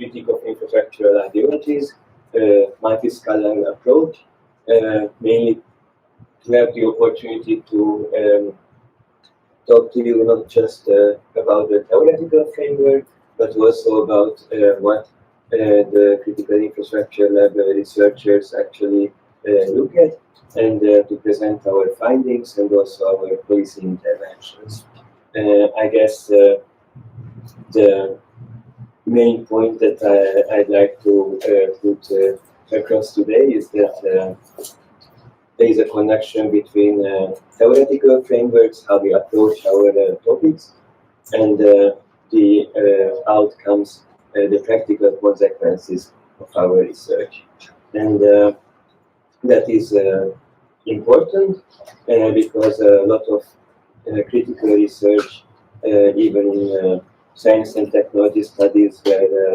critique of infrastructural ideologies, multiscalar approach, mainly to have the opportunity to talk to you not just about the theoretical framework, but also about what the critical infrastructure lab researchers actually look at, and to present our findings and also our policy interventions. I guess the main point that I'd like to put across today is that there is a connection between theoretical frameworks, how we approach our topics, and the outcomes, the practical consequences of our research. And that is important because a lot of critical research, even in science and technology studies, where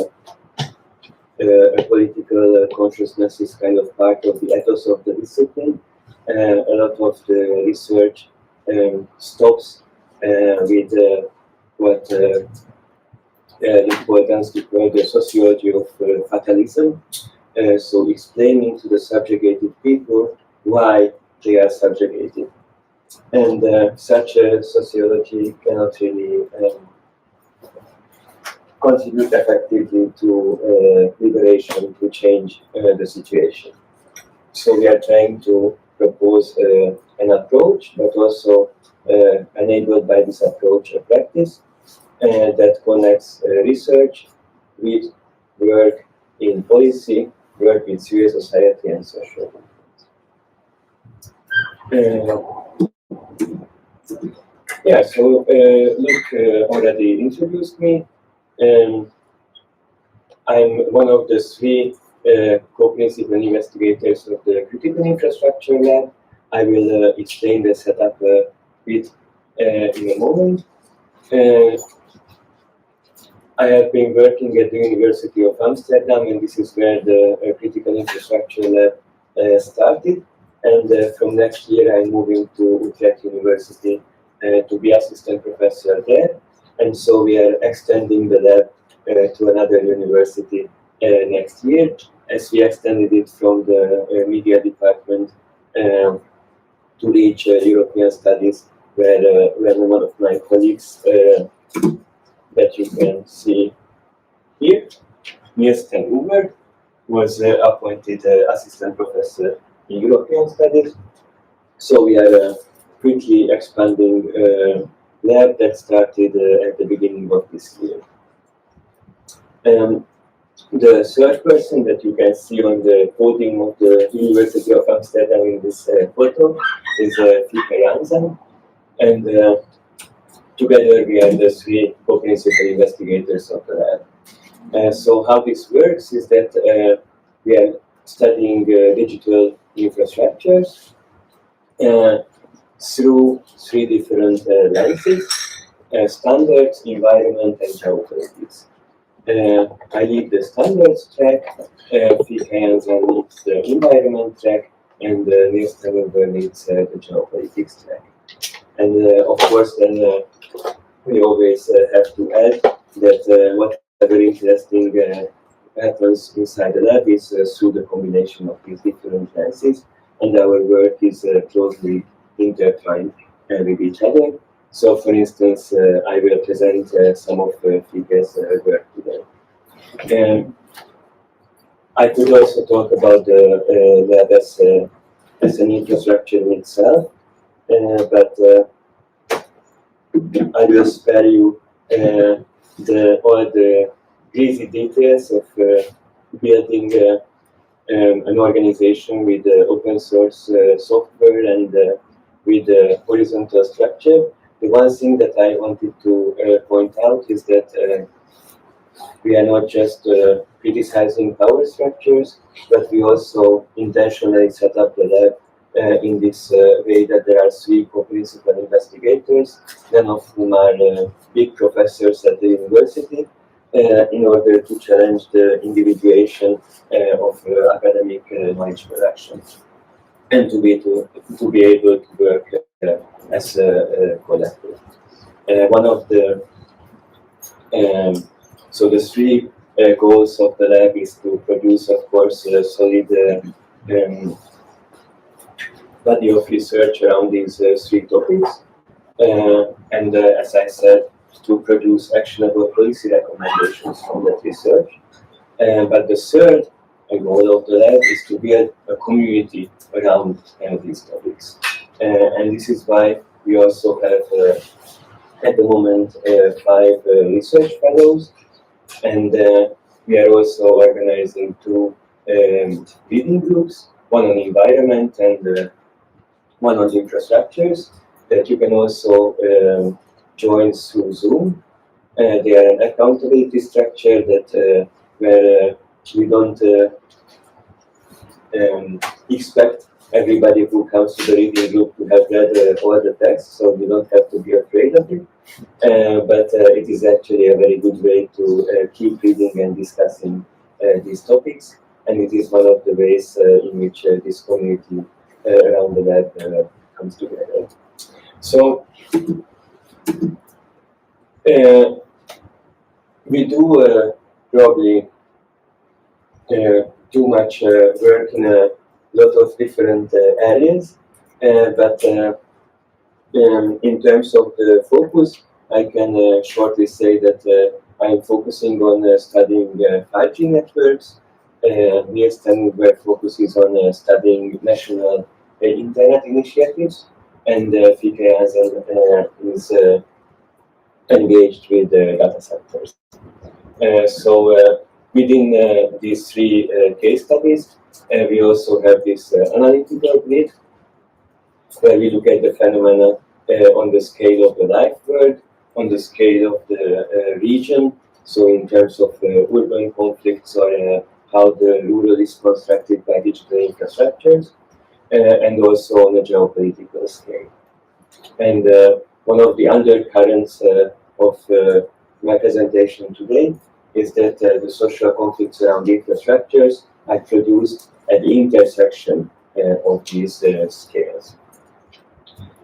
a political consciousness is kind of part of the ethos of the discipline, a lot of the research stops with what importance to call the sociology of fatalism. So explaining to the subjugated people why they are subjugated. And such a sociology cannot really contribute effectively to liberation, to change the situation. So we are trying to propose an approach, but also enabled by this approach a practice that connects research with work in policy, work with civil society and social movements. Yeah, so Luke already introduced me. I'm one of the three co-principal investigators of the Critical Infrastructure Lab. I will explain the setup a bit in a moment. I have been working at the University of Amsterdam, and this is where the Critical Infrastructure Lab started. And from next year, I'm moving to Utrecht University to be assistant professor there. And so we are extending the lab to another university next year, as we extended it from the media department to reach European studies, where one of my colleagues that you can see here, Niels ten Uber, was appointed assistant professor in European studies. So we are quickly expanding lab that started at the beginning of this year. The third person that you can see on the podium of the University of Amsterdam in this photo is Fika Jansen, and together we are the three co-principal investigators of the lab. So how this works is that we are studying digital infrastructures through three different lenses: standards, environment, and geopolitics. I lead the standards track, Fika Jansen leads the environment track, and Niels ten Uber leads the geopolitics track. And of course, then we always have to add that whatever interesting happens inside the lab is through the combination of these different lenses, and our work is closely intertwined with each other. So, for instance, I will present some of Fika's work today. I could also talk about the lab as an infrastructure in itself, but I will spare you all the greasy details of building an organization with open source software and with horizontal structure. The one thing that I wanted to point out is that we are not just criticizing power structures, but we also intentionally set up the lab in this way that there are three co-principal investigators, none of whom are big professors at the university, in order to challenge the individuation of academic knowledge production, and to be able to work as a collective. One of the so the three goals of the lab is to produce, of course, a solid body of research around these three topics. And as I said, to produce actionable policy recommendations from that research. But the third goal of the lab is to build a community around these topics. And this is why we also have, at the moment, 5 research fellows. And we are also organizing 2 reading groups, one on environment and one on infrastructures, that you can also join through Zoom. They are an accountability structure that where we don't expect everybody who comes to the reading group to have read all the text, so you don't have to be afraid of it. But it is actually a very good way to keep reading and discussing these topics, and it is one of the ways in which this community around the lab comes together. So we do probably too much work in a lot of different areas, but in terms of the focus, I can shortly say that I'm focusing on studying 5G networks. NIST where focus is on studying national internet initiatives, and FICAS is engaged with data centers. So within these 3 case studies, we also have this analytical grid, where we look at the phenomena on the scale of the life world, on the scale of the region, so in terms of urban conflicts or how the rural is constructed by digital infrastructures, and also on a geopolitical scale. And one of the undercurrents of my presentation today is that the social conflicts around infrastructures are produced at the intersection of these scales.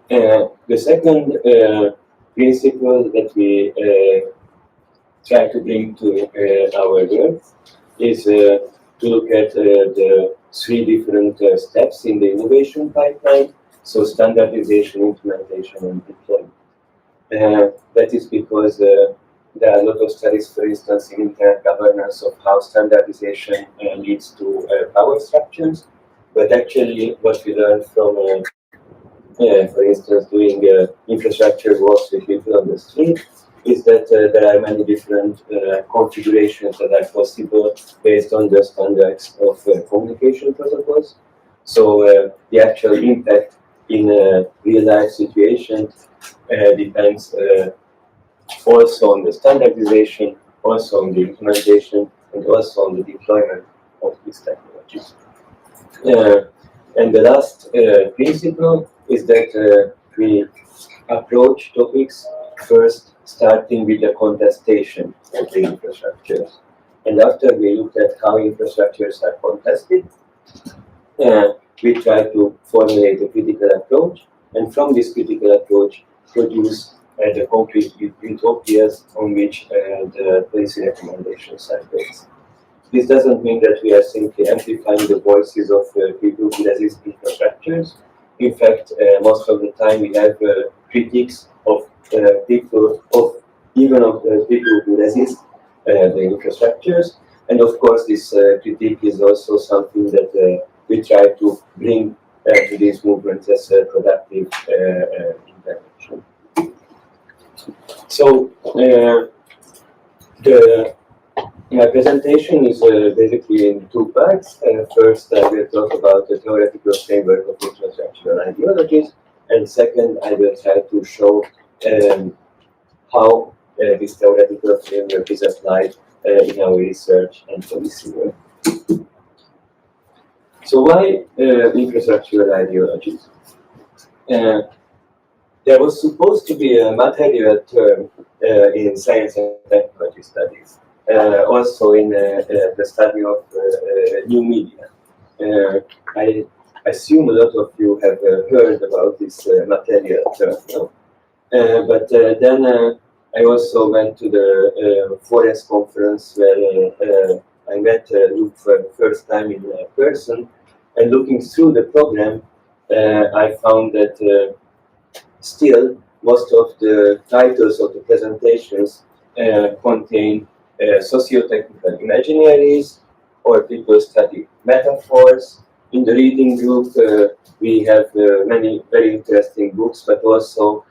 The second principle that we try to bring to our work is to look at the 3 different steps in the innovation pipeline, so standardization, implementation, and deployment. That is because there are a lot of studies, for instance, in internet governance of how standardization leads to power structures, but actually what we learned from, for instance, doing infrastructure walks with people on the street is that there are many different configurations that are possible based on the standards of communication protocols. So the actual impact in a real-life situation depends also on the standardization, also on the implementation, and also on the deployment of these technologies. And the last principle is that we approach topics first starting with the contestation of the infrastructures. And after we looked at how infrastructures are contested, we try to formulate a critical approach, and from this critical approach produce the concrete utopias on which the policy recommendations are based. This doesn't mean that we are simply amplifying the voices of people who resist infrastructures. In fact, most of the time we have critiques of people, even of the people who resist the infrastructures. And of course, this critique is also something that we try to bring to these movements as a productive intervention. So my presentation is basically in 2 parts. First, I will talk about the theoretical framework of infrastructural ideologies, and second, I will try to show how this theoretical framework is applied in our research and policy work. So why infrastructural ideologies? There was supposed to be a material term in science and technology studies, also in the study of new media. I assume a lot of you have heard about this material term, no? But then I also went to the Forest conference where I met Luke for the first time in person, and looking through the program, I found that still most of the titles of the presentations contain socio-technical imaginaries, or people study metaphors. In the reading group, we have many very interesting books, but also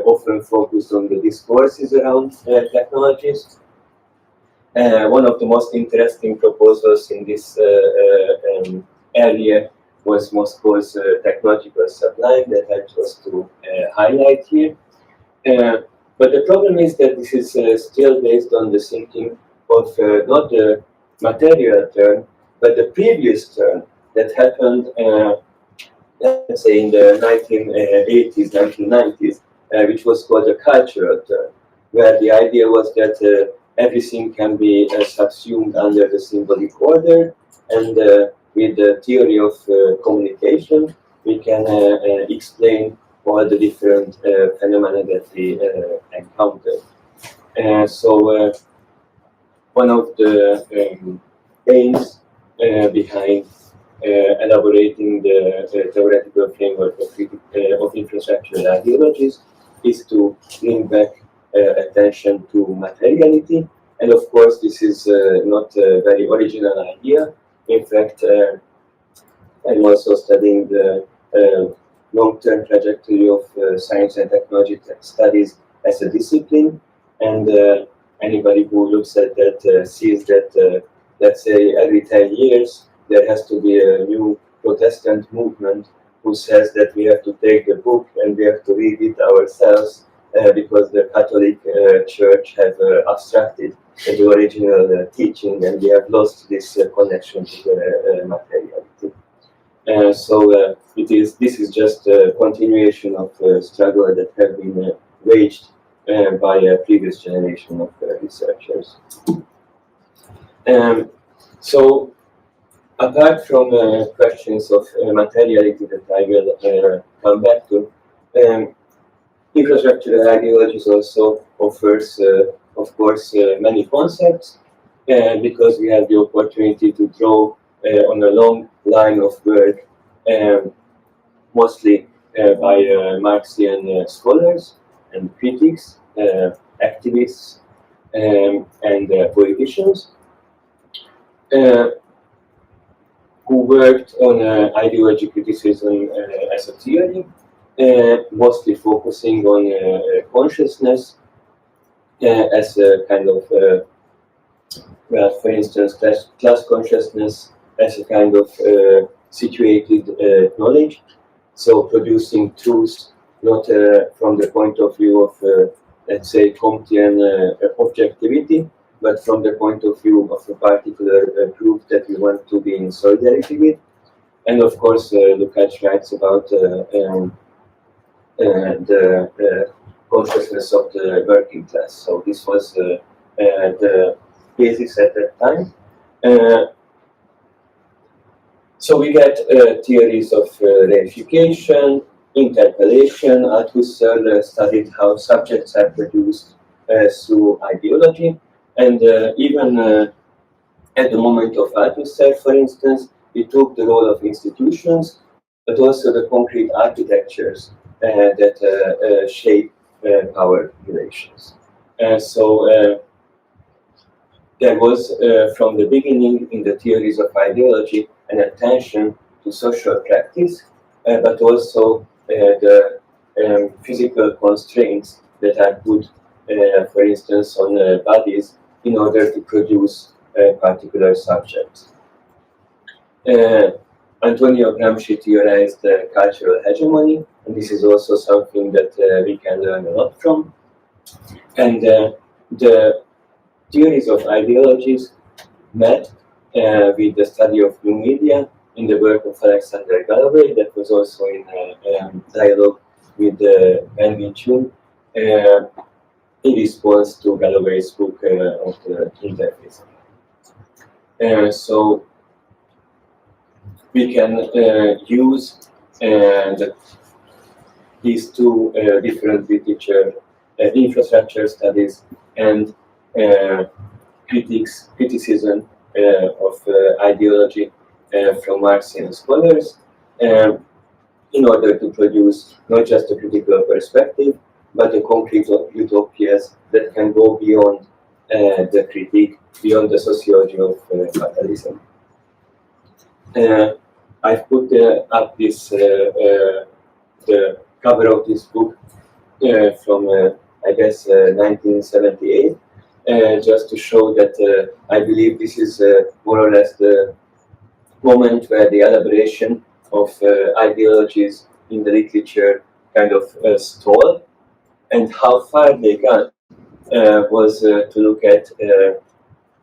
often focused on the discourses around technologies. One of the most interesting proposals in this area was Moscow's technological sublime that I chose to highlight here. But the problem is that this is still based on the thinking of not the material turn, but the previous turn that happened, let's say, in the 1980s, 1990s, which was called the cultural turn, where the idea was that everything can be subsumed under the symbolic order, and with the theory of communication, we can explain all the different phenomena that we encounter. So one of the aims behind elaborating the theoretical framework of infrastructural ideologies is to bring back attention to materiality. And of course, this is not a very original idea. In fact, I'm also studying the long-term trajectory of science and technology studies as a discipline. And anybody who looks at that sees that, let's say, every 10 years, there has to be a new Protestant movement who says that we have to take the book and we have to read it ourselves because the Catholic Church have abstracted the original teaching, and we have lost this connection to the materiality. So this is just a continuation of a struggle that have been waged by a previous generation of researchers. So apart from questions of materiality that I will come back to, infrastructural ideologies also offers, of course, many concepts, because we have the opportunity to draw on a long line of work, mostly by Marxian scholars and critics, activists, and politicians, who worked on ideology criticism as a theory, mostly focusing on consciousness as a kind of, well, for instance, class consciousness as a kind of situated knowledge, so producing truths not from the point of view of, let's say, Comtean objectivity, but from the point of view of a particular group that we want to be in solidarity with. And of course, Lukács writes about the consciousness of the working class. So this was the basis at that time. So we get theories of reification, interpellation. Althusser studied how subjects are produced through ideology, and even at the moment of Althusser, for instance, he took the role of institutions, but also the concrete architectures that shape power relations. So there was, from the beginning in the theories of ideology, an attention to social practice, but also the physical constraints that are put, for instance, on bodies in order to produce particular subjects. Antonio Gramsci theorized cultural hegemony, and this is also something that we can learn a lot from. And the theories of ideologies met with the study of new media in the work of Alexander Galloway, that was also in dialogue with Ben Wing-Chun in response to Galloway's book of the interface. So we can use these two different literature infrastructure studies, and criticism of ideology from Marxian scholars, in order to produce not just a critical perspective, but a concrete utopias that can go beyond the critique, beyond the sociology of capitalism. I've put up this the cover of this book from I guess 1978, just to show that I believe this is more or less the moment where the elaboration of ideologies in the literature kind of stalled, and how far they got was to look at,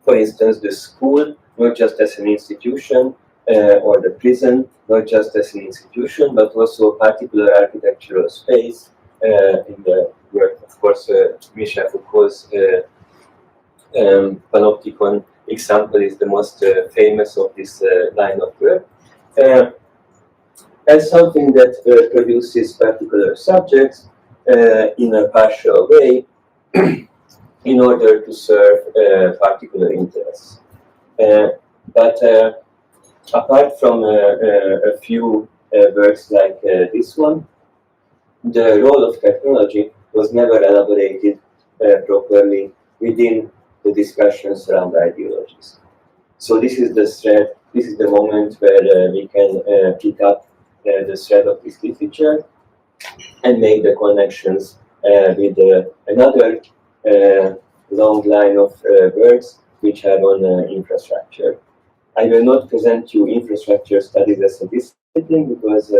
for instance, the school not just as an institution, or the prison not just as an institution, but also a particular architectural space. In the work, of course, Michel Foucault's panopticon example is the most famous of this line of work, as something that produces particular subjects in a partial way in order to serve particular interests. But apart from a few works like this one, the role of technology was never elaborated properly within the discussions around ideologies. So this is the thread, this is the moment where we can pick up the thread of this literature and make the connections with another long line of works which are on infrastructure. I will not present you infrastructure studies as a discipline because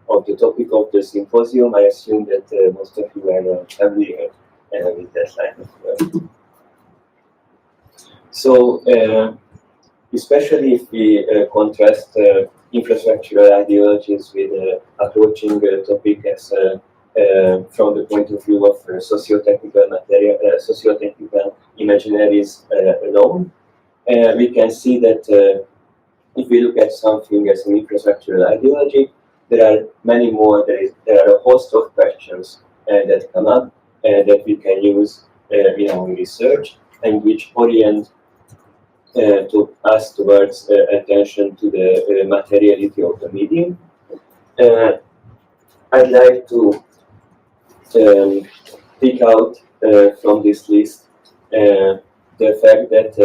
of the topic of the symposium. I assume that most of you are familiar with that line of work. So, especially if we contrast infrastructural ideologies with approaching the topic as from the point of view of socio-technical material, socio-technical imaginaries alone, we can see that if we look at something as an infrastructural ideology, there are many more. There are a host of questions that come up that we can use in our research and which orient to us towards attention to the materiality of the medium. I'd like to pick out from this list the fact that,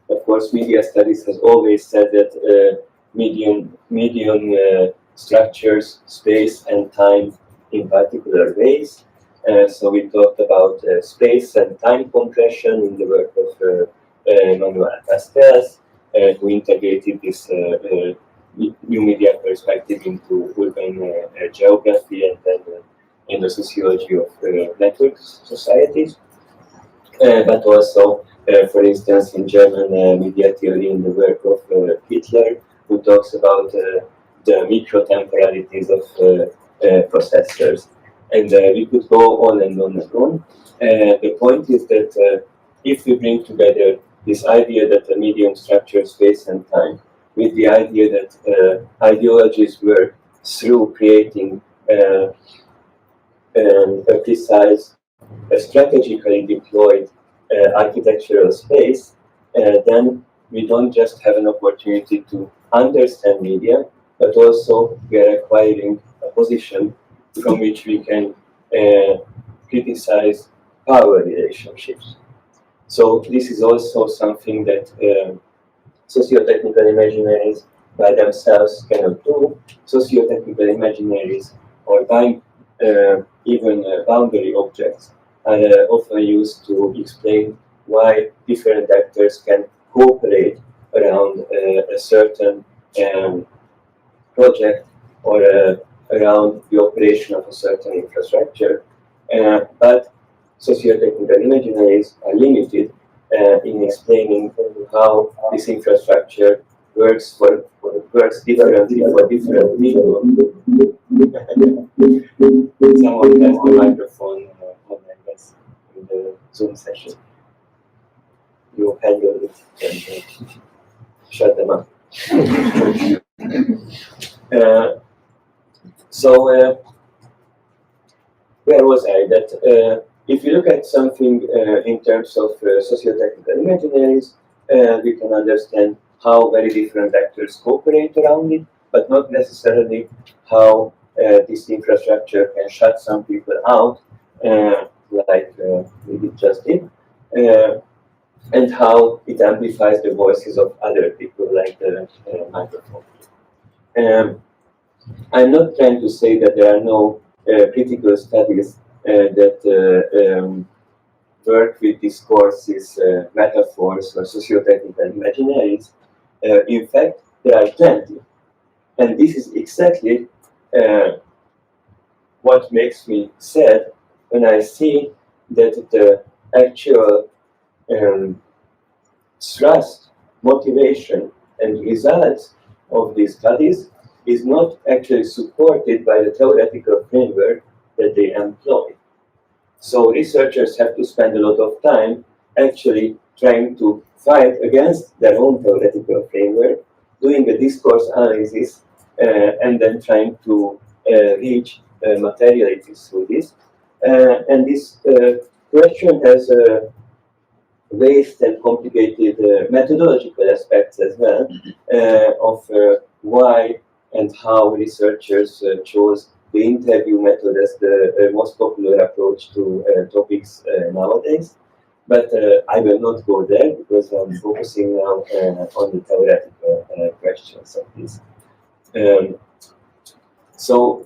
of course, media studies has always said that medium structures space and time in particular ways. So we talked about space and time compression in the work of Manuel Castells, who integrated this new media perspective into urban geography and then in the sociology of network societies. But also, for instance, in German media theory, in the work of Hitler, who talks about the micro-temporalities of processors. And we could go on and on and on. The point is that if we bring together this idea that the medium structures space and time with the idea that ideologies work through creating a precise, strategically deployed architectural space, then we don't just have an opportunity to understand media, but also we are acquiring a position from which we can criticize power relationships. So this is also something that socio-technical imaginaries by themselves cannot do. Socio-technical imaginaries or time, even boundary objects are often used to explain why different actors can cooperate around a certain project or around the operation of a certain infrastructure. But socio-technical imaginaries are limited in explaining how this infrastructure works differently for different people. Someone has the microphone on, I guess, in the Zoom session. You handle it and shut them up. So where was I? That if you look at something in terms of socio-technical imaginaries, we can understand how very different actors cooperate around it, but not necessarily how this infrastructure can shut some people out, like we just did, and how it amplifies the voices of other people, like the microphone. I'm not trying to say that there are no critical studies that work with discourses, metaphors, or socio-technical imaginaries. In fact, there are plenty. And this is exactly what makes me sad when I see that the actual thrust, motivation, and results of these studies is not actually supported by the theoretical framework that they employ. So researchers have to spend a lot of time actually trying to fight against their own theoretical framework, doing a discourse analysis, and then trying to reach materialities through this. And this question has vast and complicated methodological aspects as well of why and how researchers chose the interview method as the most popular approach to topics nowadays. But I will not go there because I'm focusing now on the theoretical questions of this. So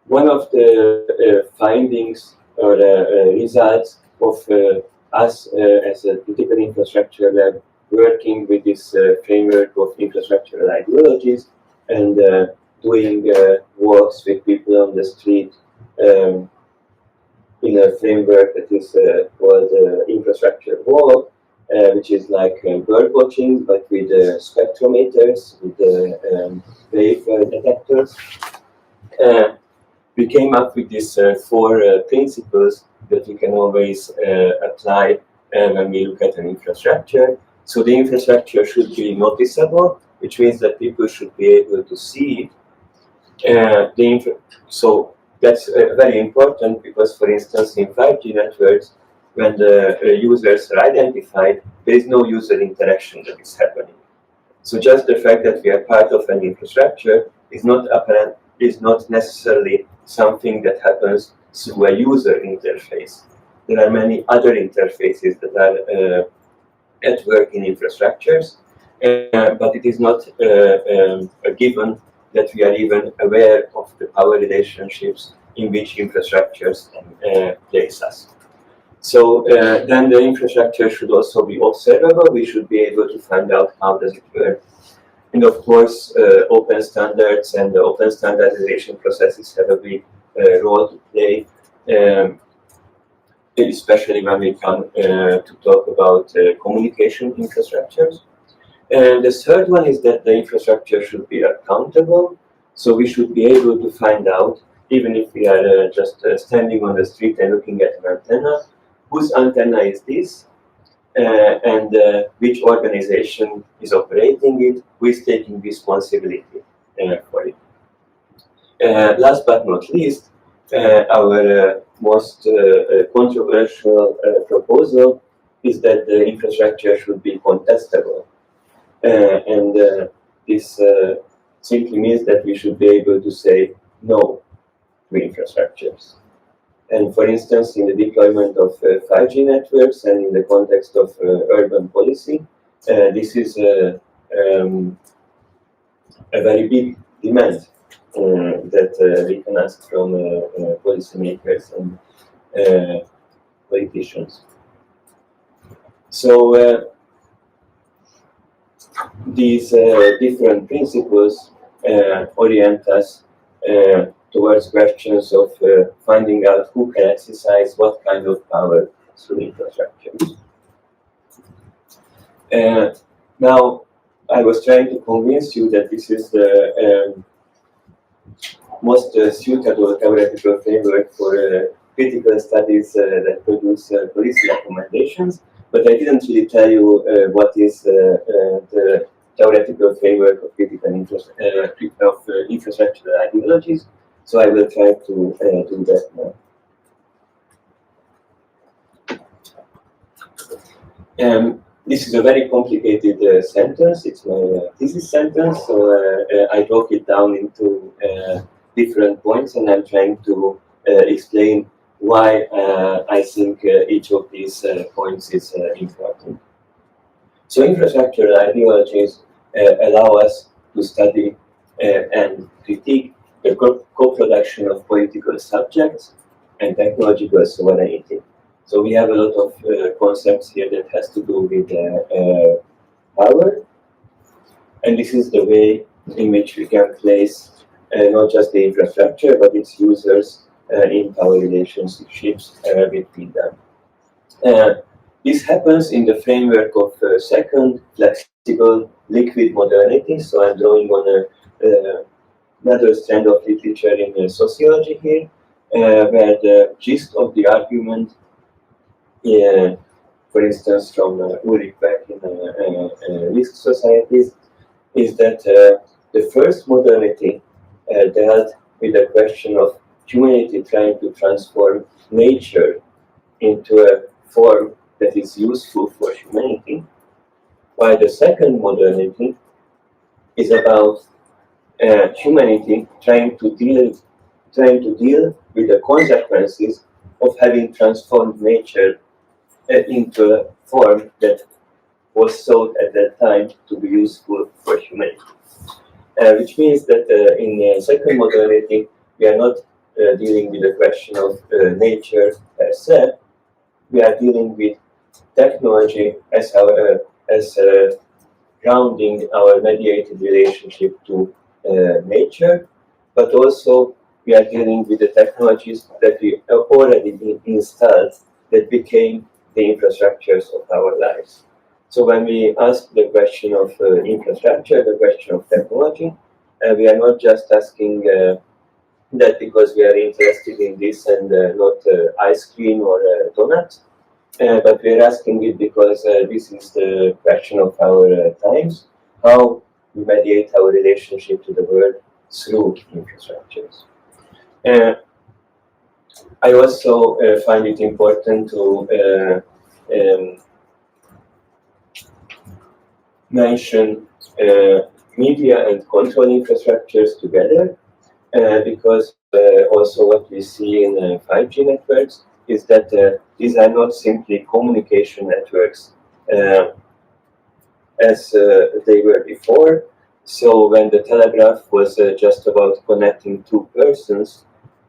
one of the findings or results of us as a critical infrastructure lab working with this framework of infrastructural ideologies and doing walks with people on the street in a framework that is called infrastructure walk, which is like bird watching, but with spectrometers, with wave detectors. We came up with these four principles that we can always apply when we look at an infrastructure. So the infrastructure should be noticeable, which means that people should be able to see it. So that's very important because, for instance, in 5G networks, when the users are identified, there is no user interaction that is happening. So just the fact that we are part of an infrastructure is not apparent, is not necessarily something that happens through a user interface. There are many other interfaces that are at work in infrastructures, but it is not a given that we are even aware of the power relationships in which infrastructures place us. So then the infrastructure should also be observable. We should be able to find out how does it work. And of course, open standards and the open standardization processes have a big role to play, especially when we come to talk about communication infrastructures. And the third one is that the infrastructure should be accountable. So we should be able to find out, even if we are just standing on the street and looking at an antenna, whose antenna is this, and which organization is operating it, who is taking responsibility for it. Last but not least, our most controversial proposal is that the infrastructure should be contestable. And this simply means that we should be able to say no to infrastructures. And for instance, in the deployment of 5G networks and in the context of urban policy, this is a very big demand that we can ask from policymakers and politicians. So these different principles orient us towards questions of finding out who can exercise what kind of power through infrastructure. Now, I was trying to convince you that this is the most suitable theoretical framework for critical studies that produce policy recommendations, but I didn't really tell you what is the theoretical framework of critical infrastructural ideologies. So I will try to do that now. This is a very complicated sentence. It's my thesis sentence, so I broke it down into different points, and I'm trying to explain why I think each of these points is important. So infrastructural ideologies allow us to study and critique the co-production of political subjects and technological sovereignty. So we have a lot of concepts here that has to do with power, and this is the way in which we can place not just the infrastructure but its users in power relationships between them. This happens in the framework of second, flexible, liquid modernity. So I'm drawing on another strand of literature in sociology here, where the gist of the argument, for instance, from Ulrich Beck in Risk Societies, is that the first modernity dealt with the question of humanity trying to transform nature into a form that is useful for humanity, while the second modernity is about humanity trying to deal with the consequences of having transformed nature into a form that was thought at that time to be useful for humanity. Which means that in second modernity, we are not dealing with the question of nature per se. We are dealing with technology as grounding our mediated relationship to nature, but also we are dealing with the technologies that we have already installed that became the infrastructures of our lives. So when we ask the question of infrastructure, the question of technology, we are not just asking that because we are interested in this and not ice cream or donuts, but we are asking it because this is the question of our times, how we mediate our relationship to the world through infrastructures. I also find it important to mention media and control infrastructures together, because also what we see in 5G networks is that these are not simply communication networks as they were before. So when the telegraph was just about connecting two persons,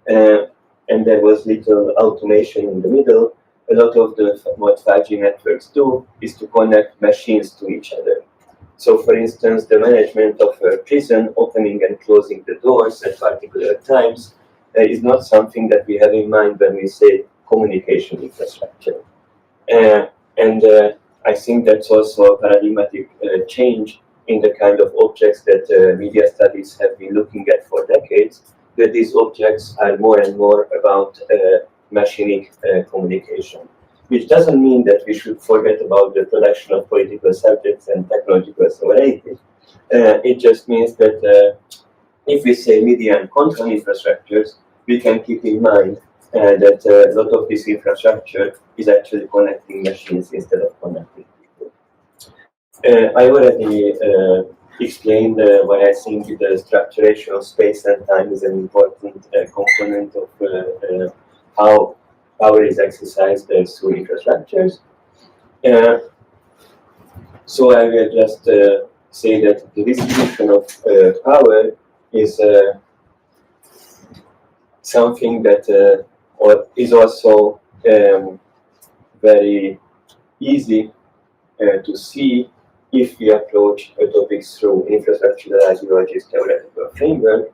and there was little automation in the middle, a lot of what 5G networks do is to connect machines to each other. So for instance, the management of a prison, opening and closing the doors at particular times, is not something that we have in mind when we say communication infrastructure. And I think that's also a paradigmatic change in the kind of objects that media studies have been looking at for decades, that these objects are more and more about machinic communication. Which doesn't mean that we should forget about the production of political subjects and technological sovereignty. It just means that if we say media and control infrastructures, we can keep in mind that a lot of this infrastructure is actually connecting machines instead of connecting people. I already explained why I think the structuration of space and time is an important component of how power is exercised through infrastructures. So I will just say that the distribution of power is something that is also very easy to see if we approach a topic through infrastructural ideologies theoretical framework,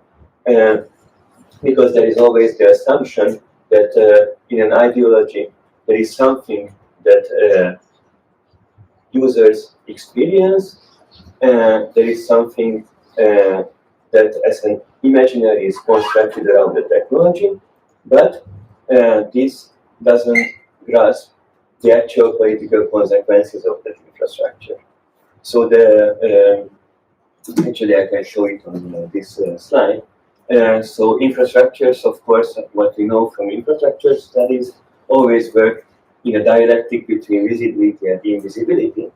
because there is always the assumption that in an ideology there is something that users experience, there is something that as an imaginary is constructed around the technology, but this doesn't grasp the actual political consequences of that infrastructure. So actually I can show it on this slide. So infrastructures, of course, what we know from infrastructure studies, always work in a dialectic between visibility and invisibility.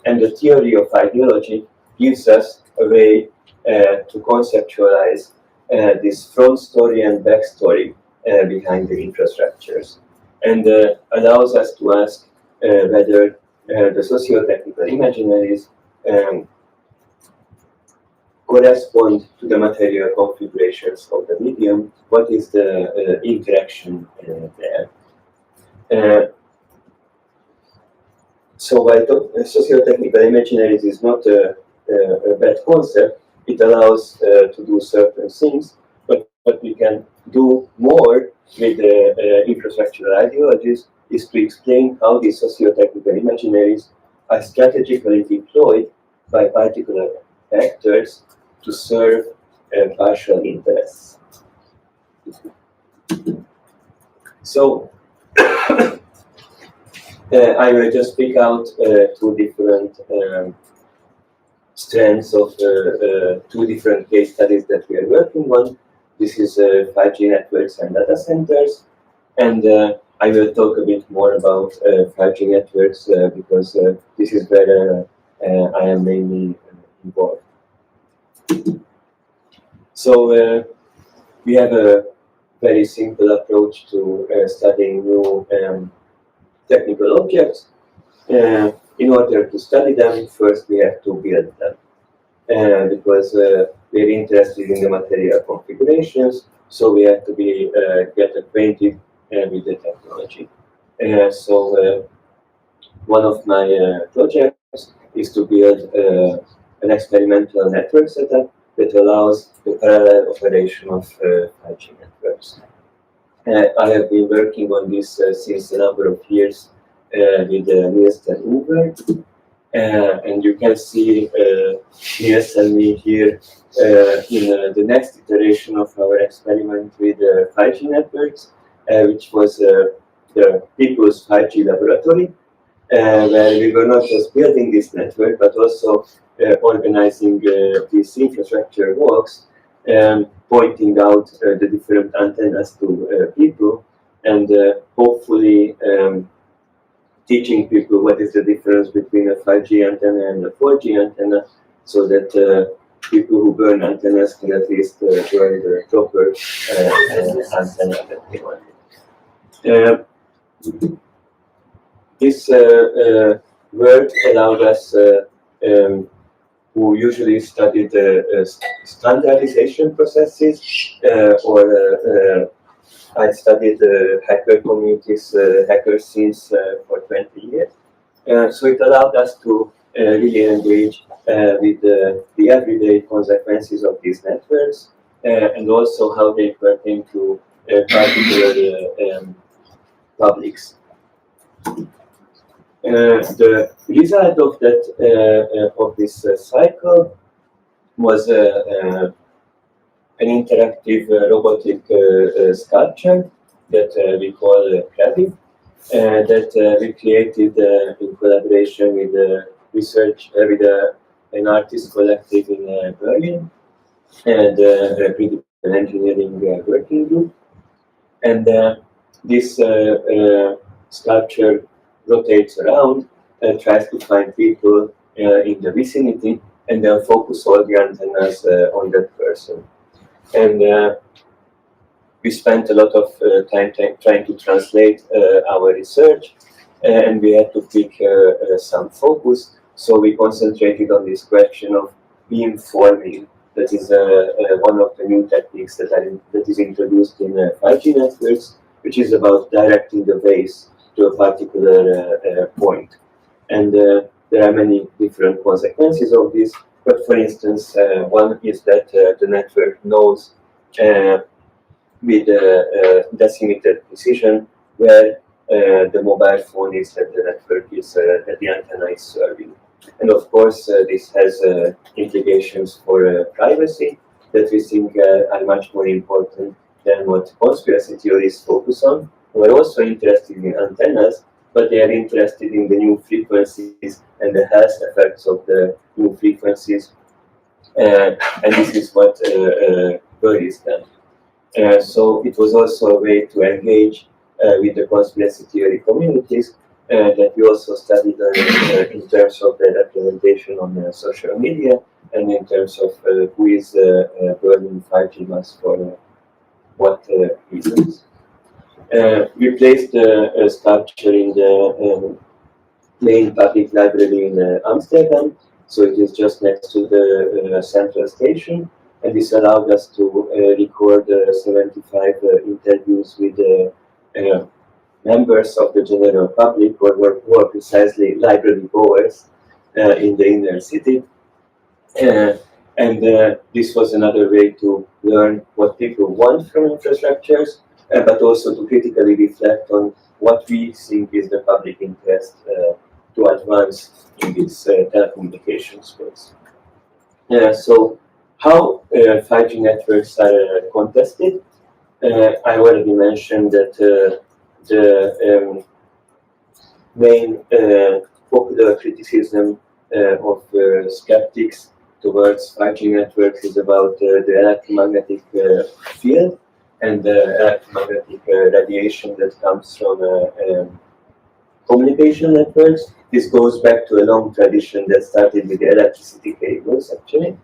And the theory of ideology gives us a way to conceptualize this front story and back story behind the infrastructures, and allows us to ask whether the socio-technical imaginaries correspond to the material configurations of the medium. What is the interaction there? So while socio-technical imaginaries is not a bad concept, it allows to do certain things, but what we can do more with infrastructural ideologies is to explain how these socio-technical imaginaries are strategically deployed by particular actors to serve partial interests. So I will just pick out two different strands of two different case studies that we are working on. This is 5G networks and data centers, and I will talk a bit more about 5G networks because this is where I am mainly involved. So we have a very simple approach to studying new technical objects. In order to study them, first we have to build them because we're interested in the material configurations, so we have to be get acquainted with the technology. So one of my projects is to build an experimental network setup that allows the parallel operation of 5G networks. I have been working on this since a number of years with Niels and Uber, and you can see Niels and me here in the next iteration of our experiment with 5G networks, which was the People's 5G Laboratory, where we were not just building this network, but also organizing these infrastructure walks, pointing out the different antennas to people, and hopefully teaching people what is the difference between a 5G antenna and a 4G antenna, so that people who burn antennas can at least burn the proper antenna that they want. This work allowed us, who usually studied standardization processes, or I studied hacker communities, hacker scenes for 20 years. So it allowed us to really engage with the everyday consequences of these networks, and also how they pertain to particular publics. The result of that of this cycle was an interactive robotic sculpture that we call Krabi, that we created in collaboration with research with an artist collective in Berlin and a critical engineering working group. And this sculpture rotates around and tries to find people in the vicinity, and then focus all the antennas on that person. And we spent a lot of time trying to translate our research, and we had to pick some focus. So we concentrated on this question of beamforming. That is one of the new techniques that is introduced in 5G networks, which is about directing the waves to a particular point. And there are many different consequences of this. But for instance, one is that the network knows with decimeter precision where the mobile phone is that the network is, that the antenna is serving. And of course, this has implications for privacy that we think are much more important than what conspiracy theories focus on. We're also interested in antennas, but they are interested in the new frequencies and the health effects of the new frequencies. And this is what buries them. So it was also a way to engage with the conspiracy theory communities that we also studied in terms of the implementation on social media and in terms of who is burning 5G mass for what reasons. We placed a sculpture in the main public library in Amsterdam, so it is just next to the central station, and this allowed us to record 75 interviews with members of the general public, or more precisely library goers in the inner city. And this was another way to learn what people want from infrastructures, but also to critically reflect on what we think is the public interest to advance in this telecommunication space. So how 5G networks are contested? I already mentioned that the main popular criticism of skeptics towards 5G networks is about the electromagnetic field and the electromagnetic radiation that comes from communication networks. This goes back to a long tradition that started with the electricity cables, actually.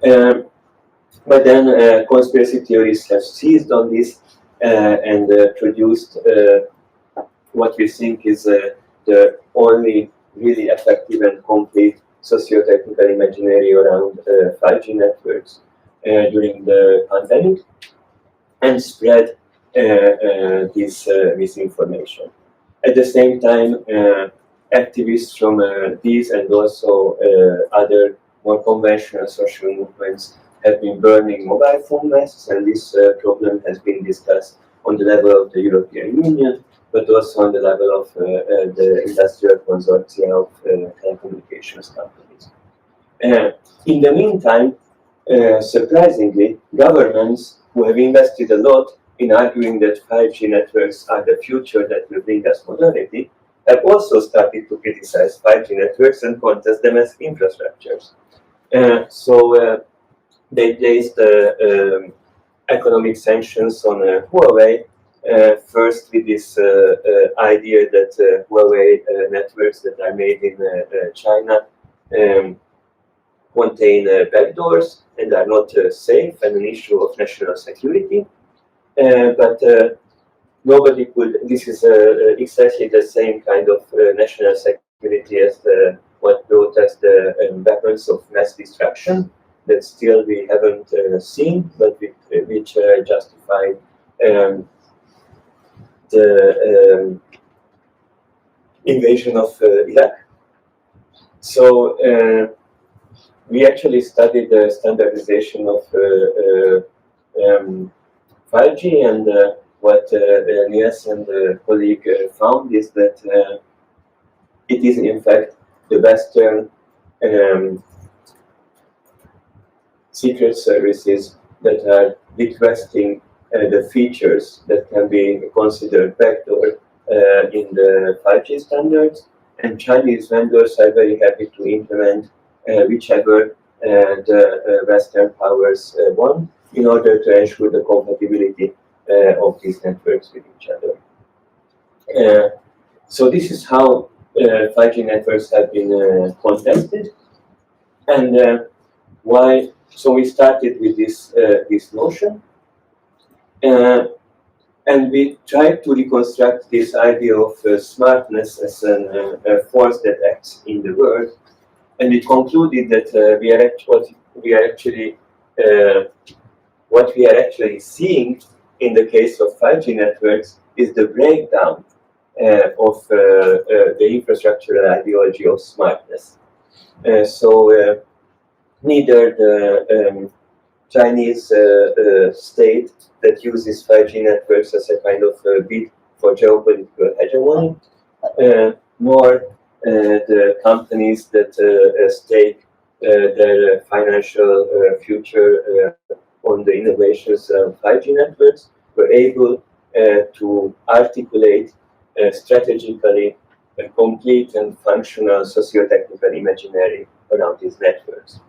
But then conspiracy theories have seized on this and produced what we think is the only really effective and complete socio-technical imaginary around 5G networks during the pandemic, and spread this misinformation. At the same time, activists from these and also other more conventional social movements have been burning mobile phone masts, and this problem has been discussed on the level of the European Union, but also on the level of the industrial consortia of telecommunications companies. In the meantime, surprisingly, governments who have invested a lot in arguing that 5G networks are the future that will bring us modernity have also started to criticize 5G networks and contest them as infrastructures. So they placed economic sanctions on Huawei, first with this idea that Huawei networks that are made in China contain backdoors and are not safe and an issue of national security. But nobody could, this is exactly the same kind of national security as what brought us the weapons of mass destruction that still we haven't seen, but which justify the invasion of Iraq. So we actually studied the standardization of 5G, and what Niels and the colleague found is that it is in fact the Western secret services that are requesting the features that can be considered backdoor in the 5G standards, and Chinese vendors are very happy to implement whichever the Western powers want in order to ensure the compatibility of these networks with each other. So this is how 5G networks have been contested, and why. So we started with this this notion, and we tried to reconstruct this idea of smartness as a force that acts in the world, and we concluded that what we are actually seeing in the case of 5G networks is the breakdown of the infrastructural ideology of smartness. So neither the Chinese state that uses 5G networks as a kind of bid for geopolitical hegemony, nor the companies that stake their financial future on the innovations of 5G networks were able to articulate strategically a complete and functional socio-technical imaginary around these networks.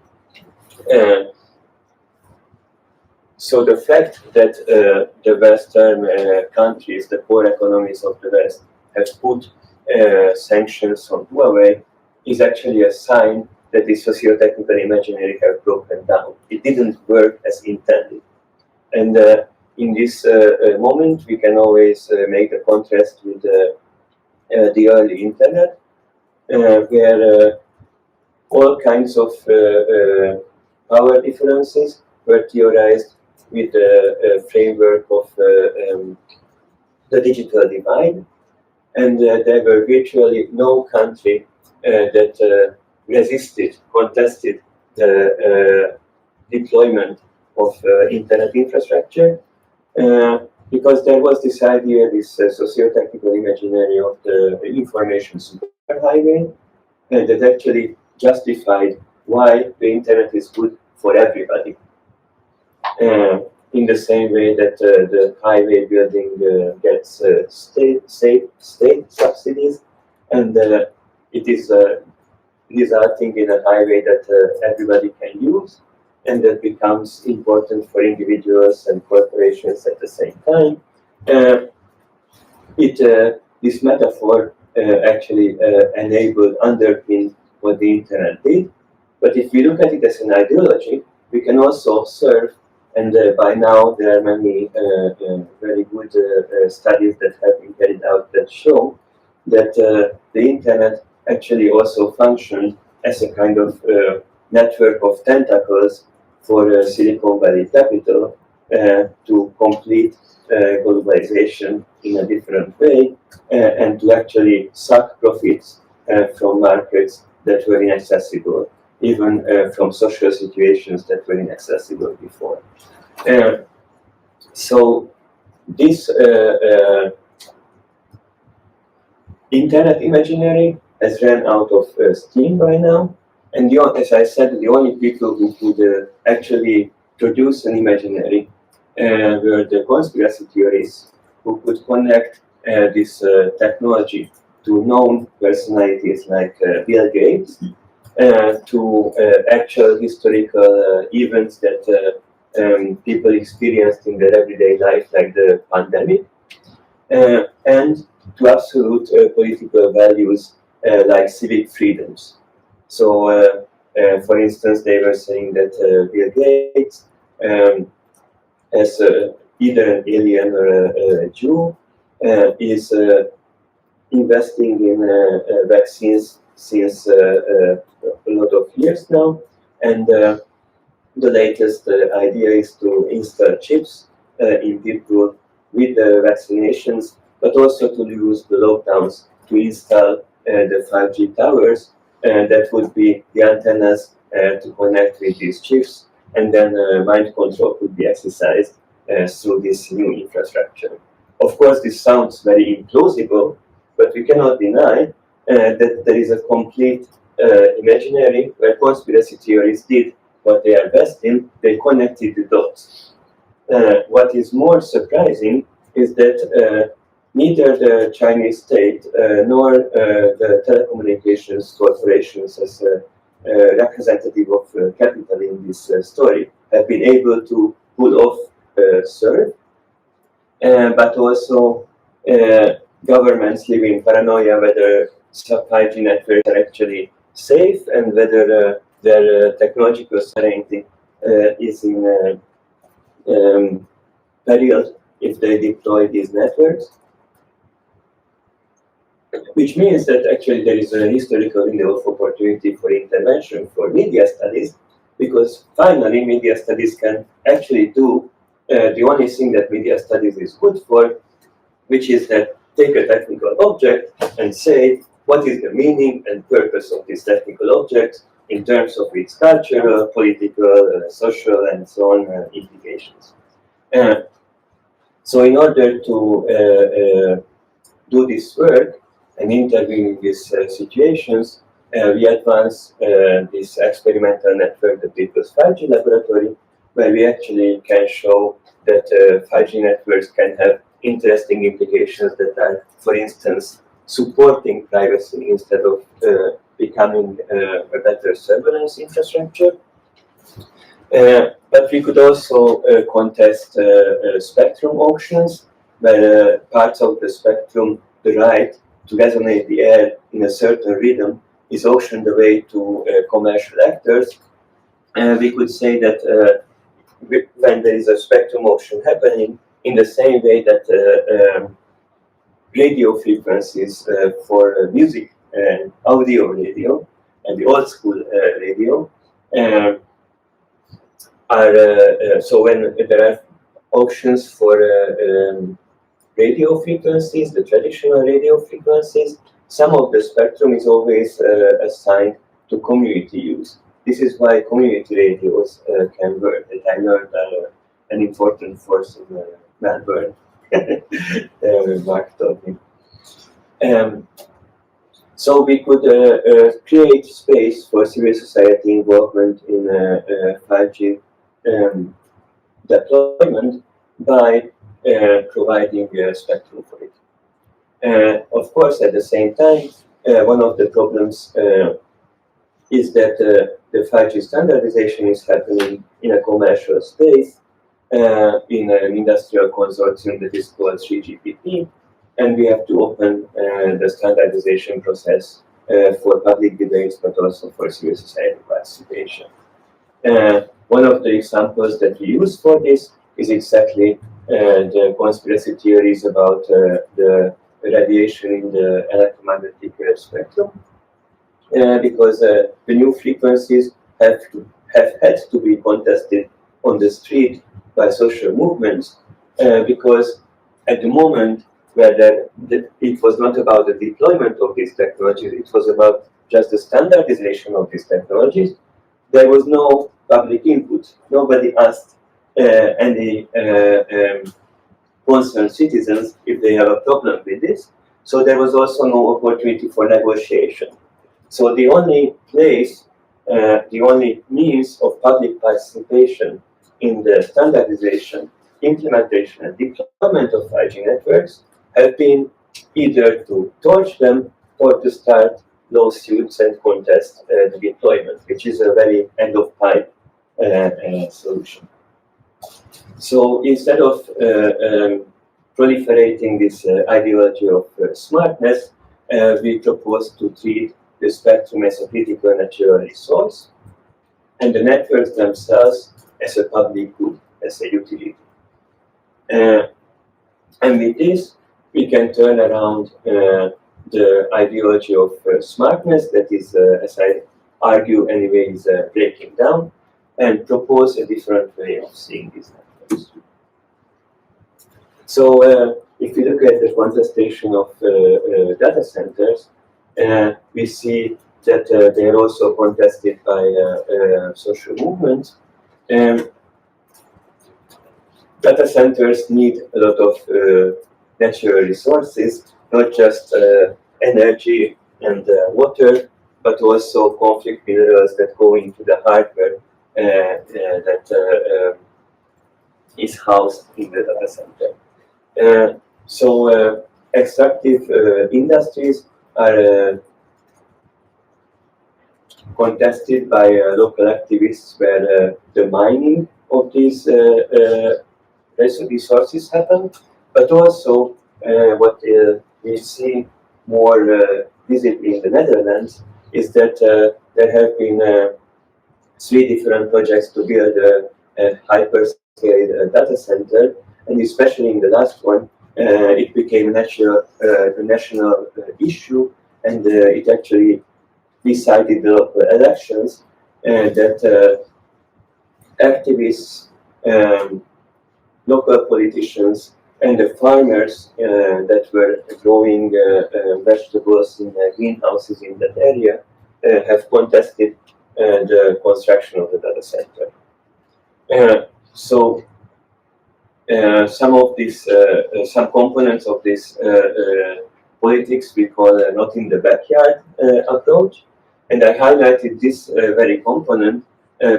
So the fact that the Western countries, the poor economies of the West, have put sanctions on Huawei is actually a sign that the socio-technical imaginary have broken down. It didn't work as intended. And in this moment, we can always make the contrast with the early internet, where all kinds of power differences were theorized with the framework of the digital divide, and there were virtually no country that resisted, contested the deployment of internet infrastructure, because there was this idea, this socio-technical imaginary of the information superhighway, that actually justified why the internet is good for everybody. In the same way that the highway building gets state subsidies, and it is resulting in a highway that everybody can use, and that becomes important for individuals and corporations at the same time. This metaphor actually enabled, underpinned what the internet did. But if we look at it as an ideology, we can also observe, and by now there are many very good studies that have been carried out that show that the internet actually also functioned as a kind of network of tentacles for Silicon Valley capital to complete globalization in a different way and to actually suck profits from markets that were inaccessible, even from social situations that were inaccessible before. So this internet imaginary has ran out of steam by now, and as I said, the only people who could actually produce an imaginary were the conspiracy theorists who could connect this technology to known personalities like Bill Gates, to actual historical events that people experienced in their everyday life, like the pandemic, and to absolute political values like civic freedoms. So, for instance, they were saying that Bill Gates, as either an alien or a Jew, is investing in vaccines since a lot of years now, and the latest idea is to install chips in people with the vaccinations, but also to use the lockdowns to install the 5G towers that would be the antennas to connect with these chips, and then mind control could be exercised through this new infrastructure. Of course, this sounds very implausible, but we cannot deny that there is a complete imaginary where conspiracy theories did what they are best in, they connected the dots. What is more surprising is that neither the Chinese state nor the telecommunications corporations as a representative of capital in this story have been able to pull off serve, but also governments live in paranoia whether 5G networks are actually safe and whether their technological sovereignty is in peril if they deploy these networks. Which means that actually there is a historical window of opportunity for intervention for media studies, because finally media studies can actually do the only thing that media studies is good for, which is that take a technical object and say what is the meaning and purpose of this technical object in terms of its cultural, political, social, and so on implications. So in order to do this work and intervene in these situations, we advance this experimental network, the People's 5G Laboratory, where we actually can show that 5G networks can have interesting implications that are, for instance, supporting privacy instead of becoming a better surveillance infrastructure. But we could also contest spectrum auctions, where parts of the spectrum, the right to resonate the air in a certain rhythm, is auctioned away to commercial actors. We could say that when there is a spectrum auction happening, in the same way that radio frequencies for music and audio radio and the old school radio are so when there are auctions for radio frequencies, the traditional radio frequencies, some of the spectrum is always assigned to community use. This is why community radios can work. That I learned an important force in Melbourne. Mark told me. So we could create space for civil society involvement in 5G deployment by providing spectrum for it. Of course, at the same time, one of the problems is that the 5G standardization is happening in a commercial space, in an industrial consortium that is called 3GPP, and we have to open the standardization process for public debates, but also for civil society participation. One of the examples that we use for this is exactly the conspiracy theories about the radiation in the electromagnetic spectrum, because the new frequencies have had to be contested on the street by social movements, because at the moment where it was not about the deployment of these technologies, it was about just the standardization of these technologies. There was no public input. Nobody asked any concerned citizens if they have a problem with this. So there was also no opportunity for negotiation. So the only place, the only means of public participation in the standardization, implementation, and deployment of 5G networks have been either to torch them or to start lawsuits and contest the deployment, which is a very end-of-pipe solution. So instead of proliferating this ideology of smartness, we propose to treat the spectrum as a critical natural resource, and the networks themselves as a public good, as a utility. And with this, we can turn around the ideology of smartness that is, as I argue anyway, is breaking down, and propose a different way of seeing these networks. So if we look at the contestation of data centers, we see that they are also contested by social movements. Data centers need a lot of natural resources, not just energy and water, but also conflict minerals that go into the hardware that is housed in the data center. So extractive industries are contested by local activists, where the mining of these resources happen, but also what we see more visibly in the Netherlands is that there have been 3 different projects to build a hyperscale data center, and especially in the last one, it became a national issue, and it actually decided the local elections that activists, local politicians, and the farmers that were growing vegetables in greenhouses in that area have contested the construction of the data center. So some of these, some components of this politics we call not in the backyard approach, and I highlighted this very component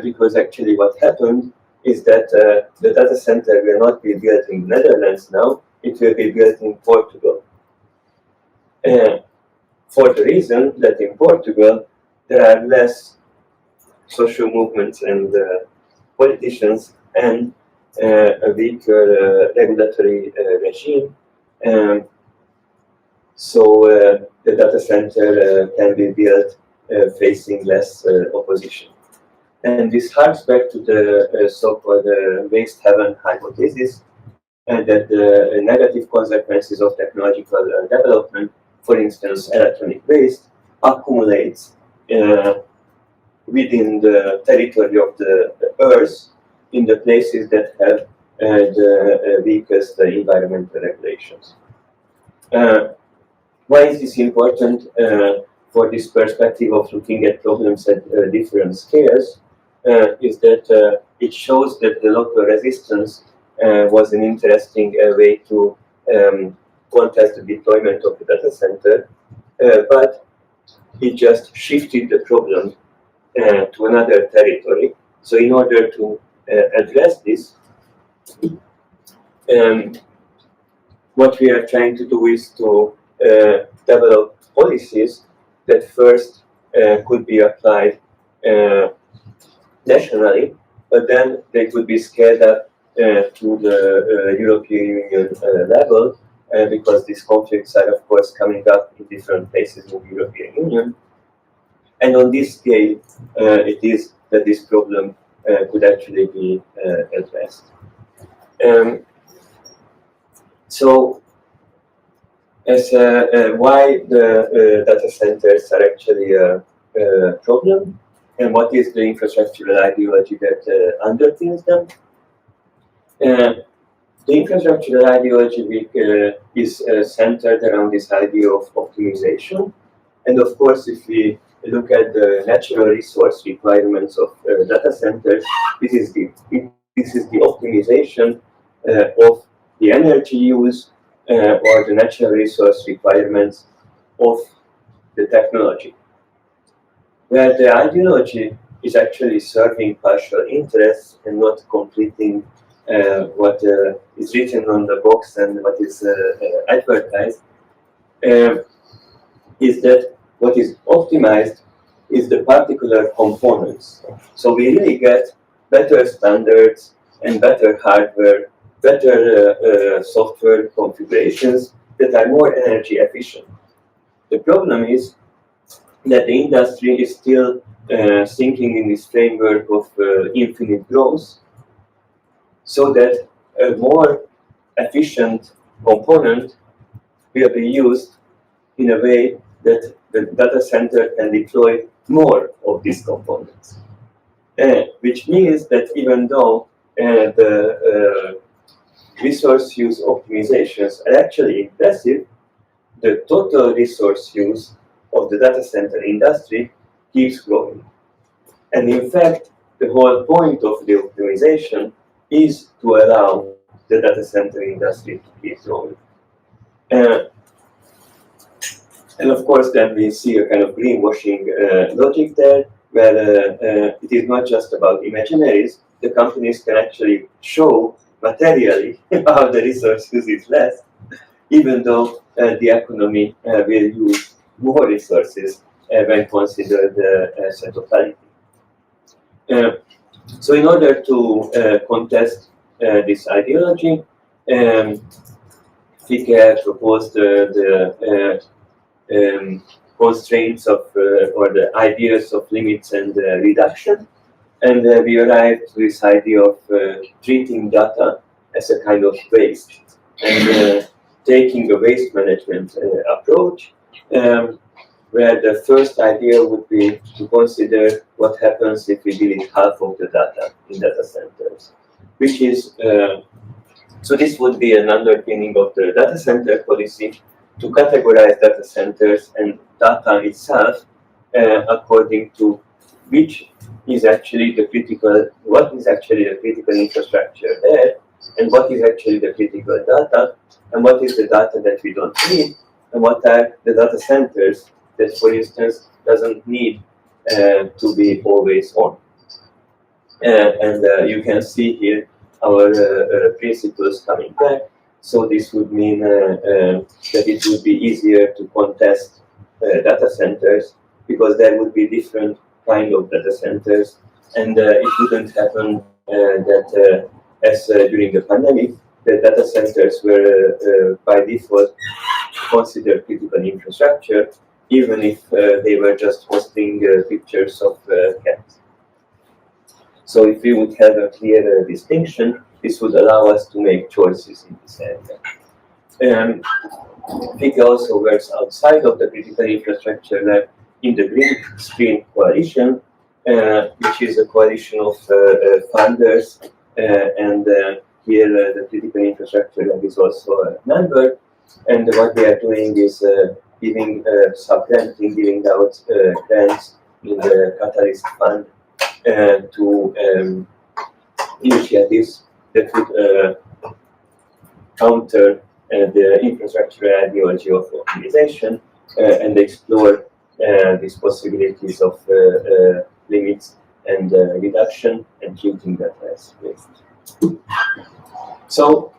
because actually what happened is that the data center will not be built in the Netherlands now, it will be built in Portugal. For the reason that in Portugal there are less social movements and politicians and a weaker regulatory regime. So the data center can be built facing less opposition. And this harks back to the so-called waste heaven hypothesis, and that the negative consequences of technological development, for instance, electronic waste, accumulates within the territory of the Earth in the places that have the weakest environmental regulations. Why is this important for this perspective of looking at problems at different scales? Is that it shows that the local resistance was an interesting way to contest the deployment of the data center, but it just shifted the problem to another territory. So in order to address this, what we are trying to do is to develop policies that first could be applied nationally, but then they could be scaled up to the European Union level, because these conflicts are, of course, coming up in different places in the European Union. And on this scale, it is that this problem could actually be addressed. So, as why the data centers are actually a problem, and what is the infrastructural ideology that underpins them? The infrastructural ideology is centered around this idea of optimization. And of course, if we look at the natural resource requirements of data centers, this is the optimization of the energy use or the natural resource requirements of the technology, where the ideology is actually serving partial interests and not completing what is written on the box and what is advertised, is that what is optimized is the particular components. So we really get better standards and better hardware, better software configurations that are more energy efficient. The problem is that the industry is still thinking in this framework of infinite growth, so that a more efficient component will be used in a way that the data center can deploy more of these components. Which means that even though the resource use optimizations are actually impressive, the total resource use of the data center industry keeps growing. And in fact, the whole point of the optimization is to allow the data center industry to keep growing. And of course, then we see a kind of greenwashing logic there, where it is not just about imaginaries. The companies can actually show materially how the resource use is less, even though the economy will use more resources when considered as a totality. So in order to contest this ideology, FICE proposed the constraints of or the ideas of limits and reduction, and we arrived to this idea of treating data as a kind of waste and taking a waste management approach, where the first idea would be to consider what happens if we delete half of the data in data centers, which is so this would be an underpinning of the data center policy, to categorize data centers and data itself according to which is actually the critical, what is actually the critical infrastructure there, and what is actually the critical data, and what is the data that we don't need, and what are the data centers that, for instance, doesn't need to be always on. And you can see here our principles coming back. So this would mean that it would be easier to contest data centers, because there would be different kind of data centers, and it wouldn't happen that as during the pandemic, the data centers were by default considered critical infrastructure, even if they were just hosting pictures of cats. So if we would have a clear distinction, this would allow us to make choices in this area. FIG also works outside of the critical infrastructure lab in the Green Screen Coalition, which is a coalition of funders, and here the critical infrastructure lab is also a member. And what they are doing is giving sub-granting, giving out grants in the Catalyst Fund to initiatives that would counter the infrastructural ideology of optimization and explore these possibilities of limits and reduction and treating that as waste. So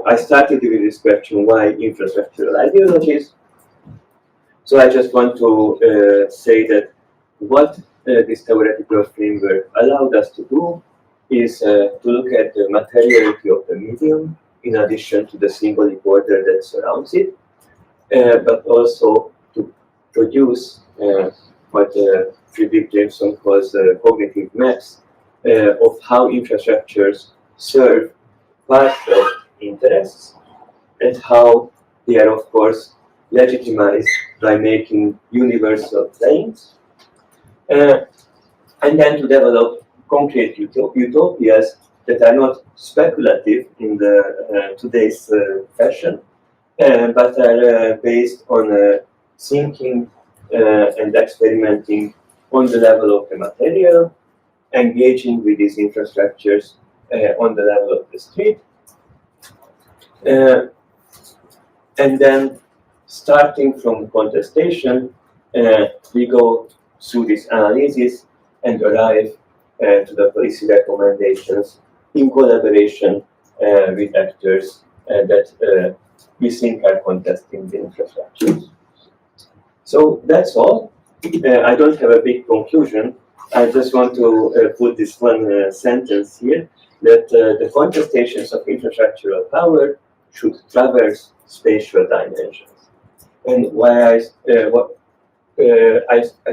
I started with this question, why infrastructural ideologies? So I just want to say that what this theoretical framework allowed us to do is to look at the materiality of the medium in addition to the symbolic order that surrounds it, but also to produce what Friedrich Jameson calls cognitive maps of how infrastructures serve partial interests and how they are, of course, legitimized by making universal claims, and then to develop concrete utopias that are not speculative in the today's fashion, but are based on thinking and experimenting on the level of the material, engaging with these infrastructures on the level of the street, and then starting from contestation, we go through this analysis and arrive to the policy recommendations in collaboration with actors that we think are contesting the infrastructures. So that's all. I don't have a big conclusion. I just want to put this one sentence here, that the contestations of infrastructural power should traverse spatial dimensions. And why I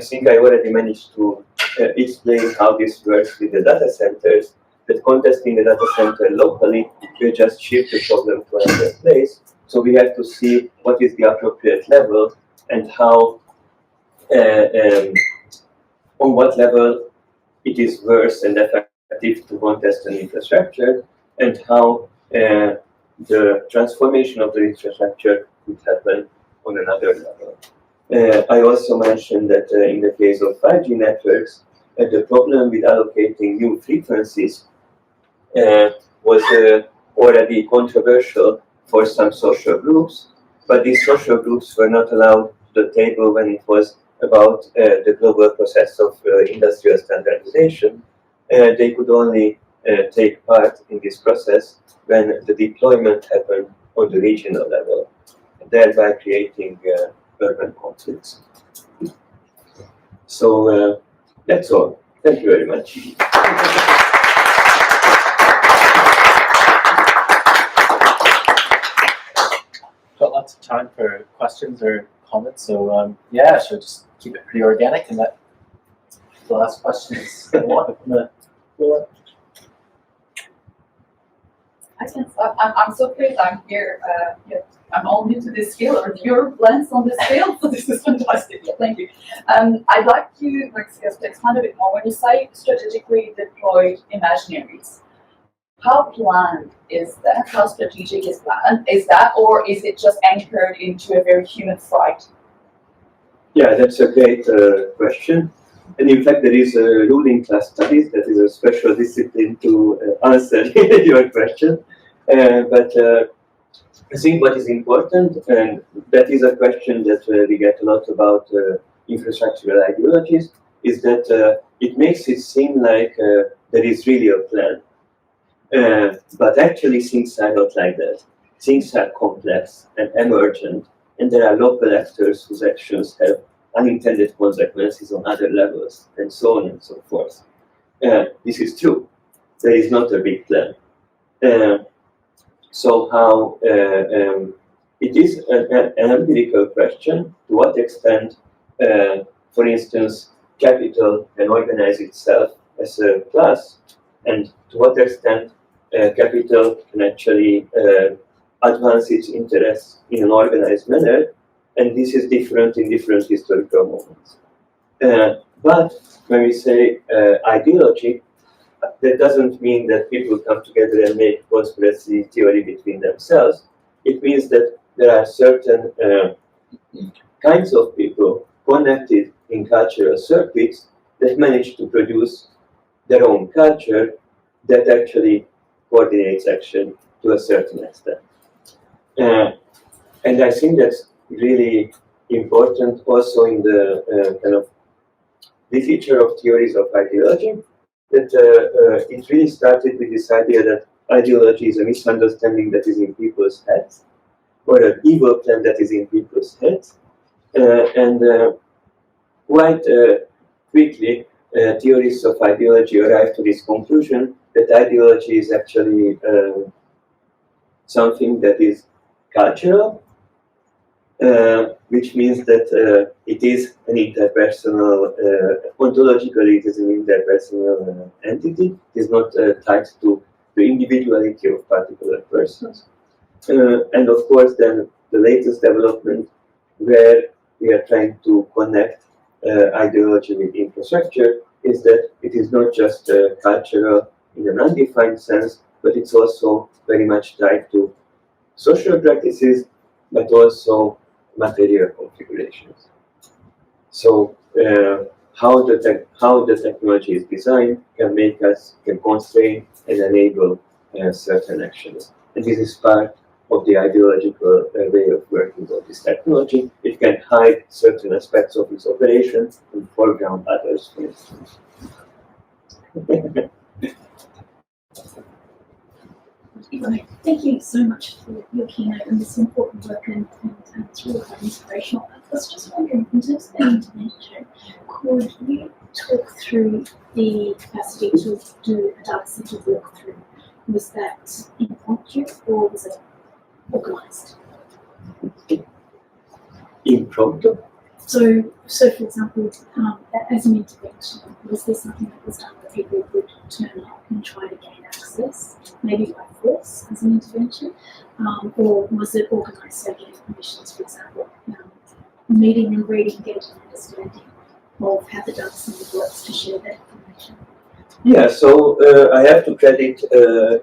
think I already managed to explain how this works with the data centers, that contesting the data center locally will just shift the problem to another place. So we have to see what is the appropriate level and how, on what level it is worse and effective to contest an infrastructure, and how the transformation of the infrastructure could happen on another level. I also mentioned that in the case of 5G networks, the problem with allocating new frequencies was already controversial for some social groups, but these social groups were not allowed to the table when it was about the global process of industrial standardization. They could only take part in this process when the deployment happened on the regional level, thereby creating urban conflicts. So that's all. Thank you very much. Got lots of time for questions or comments, so yeah, so just keep it pretty organic, and that the last question is on the floor. I can start. I'm so thrilled I'm here. I'm all new to this field, or your lens on this field, so this is fantastic. Yeah, thank you. I'd like you, Maxigas, to expand a bit more. When you say strategically deployed imaginaries, how planned is that? How strategic is that, or is it just anchored into a very human fright? Yeah, that's a great question. And in fact, there is a ruling class studies that is a special discipline to answer your question. But I think what is important, and that is a question that we get a lot about infrastructural ideologies, is that it makes it seem like there is really a plan. But actually, things are not like that. Things are complex and emergent, and there are local actors whose actions have unintended consequences on other levels, and so on and so forth. This is true. there is not a big plan. So how it is an empirical question to what extent, for instance, capital can organize itself as a class, and to what extent capital can actually advance its interests in an organized manner, and this is different in different historical moments. But when we say ideology, that doesn't mean that people come together and make conspiracy theory between themselves. It means that there are certain kinds of people connected in cultural circuits that manage to produce their own culture that actually coordinates action to a certain extent. And I think that's really important also in the kind of literature of theories of ideology, that it really started with this idea that ideology is a misunderstanding that is in people's heads, or an evil plan that is in people's heads. And quite quickly, theorists of ideology arrived to this conclusion that ideology is actually something that is cultural, which means that it is an interpersonal, ontologically it is an interpersonal entity. It is not tied to the individuality of particular persons. And of course, then the latest development where we are trying to connect ideology with infrastructure is that it is not just cultural in an undefined sense, but it's also very much tied to social practices, but also material configurations. So how the technology is designed can constrain and enable certain actions. And this is part of the ideological way of working with this technology. It can hide certain aspects of its operation and foreground others, for instance. Right. Thank you so much for your keynote and this important work, and it's really quite inspirational. I was just wondering, in terms of the intervention, could you talk through the capacity to do a data center walkthrough? Was that impromptu or was it organised? Impromptu? So for example, as an intervention, was there something that was done where people would turn up and try to gain access, maybe by force as an intervention, or was it organised, so getting permissions, for example, meeting and reading, getting an understanding of how the data center works to share that information? Yeah, so I have to credit a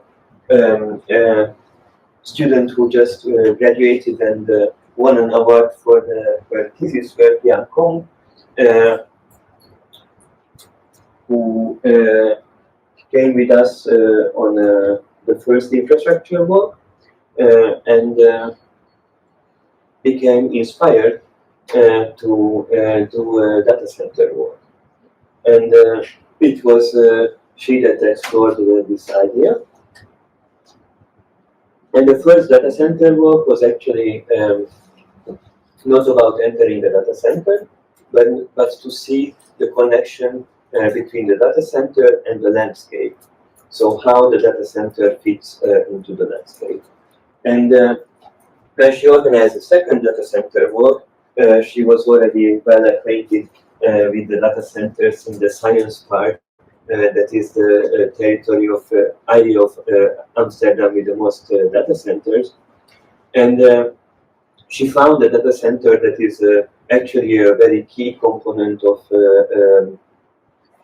student who just graduated and won an award for the thesis work, Yang Kong, who came with us on the first infrastructure walk and became inspired to do data center work. And it was she that explored this idea. And the first data center work was actually not about entering the data center, but to see the connection between the data center and the landscape. So how the data center fits into the landscape. And when she organized the second data center work, she was already well acquainted with the data centers in the science park. That is the territory of area of Amsterdam with the most data centers. And she found a data center that is actually a very key component of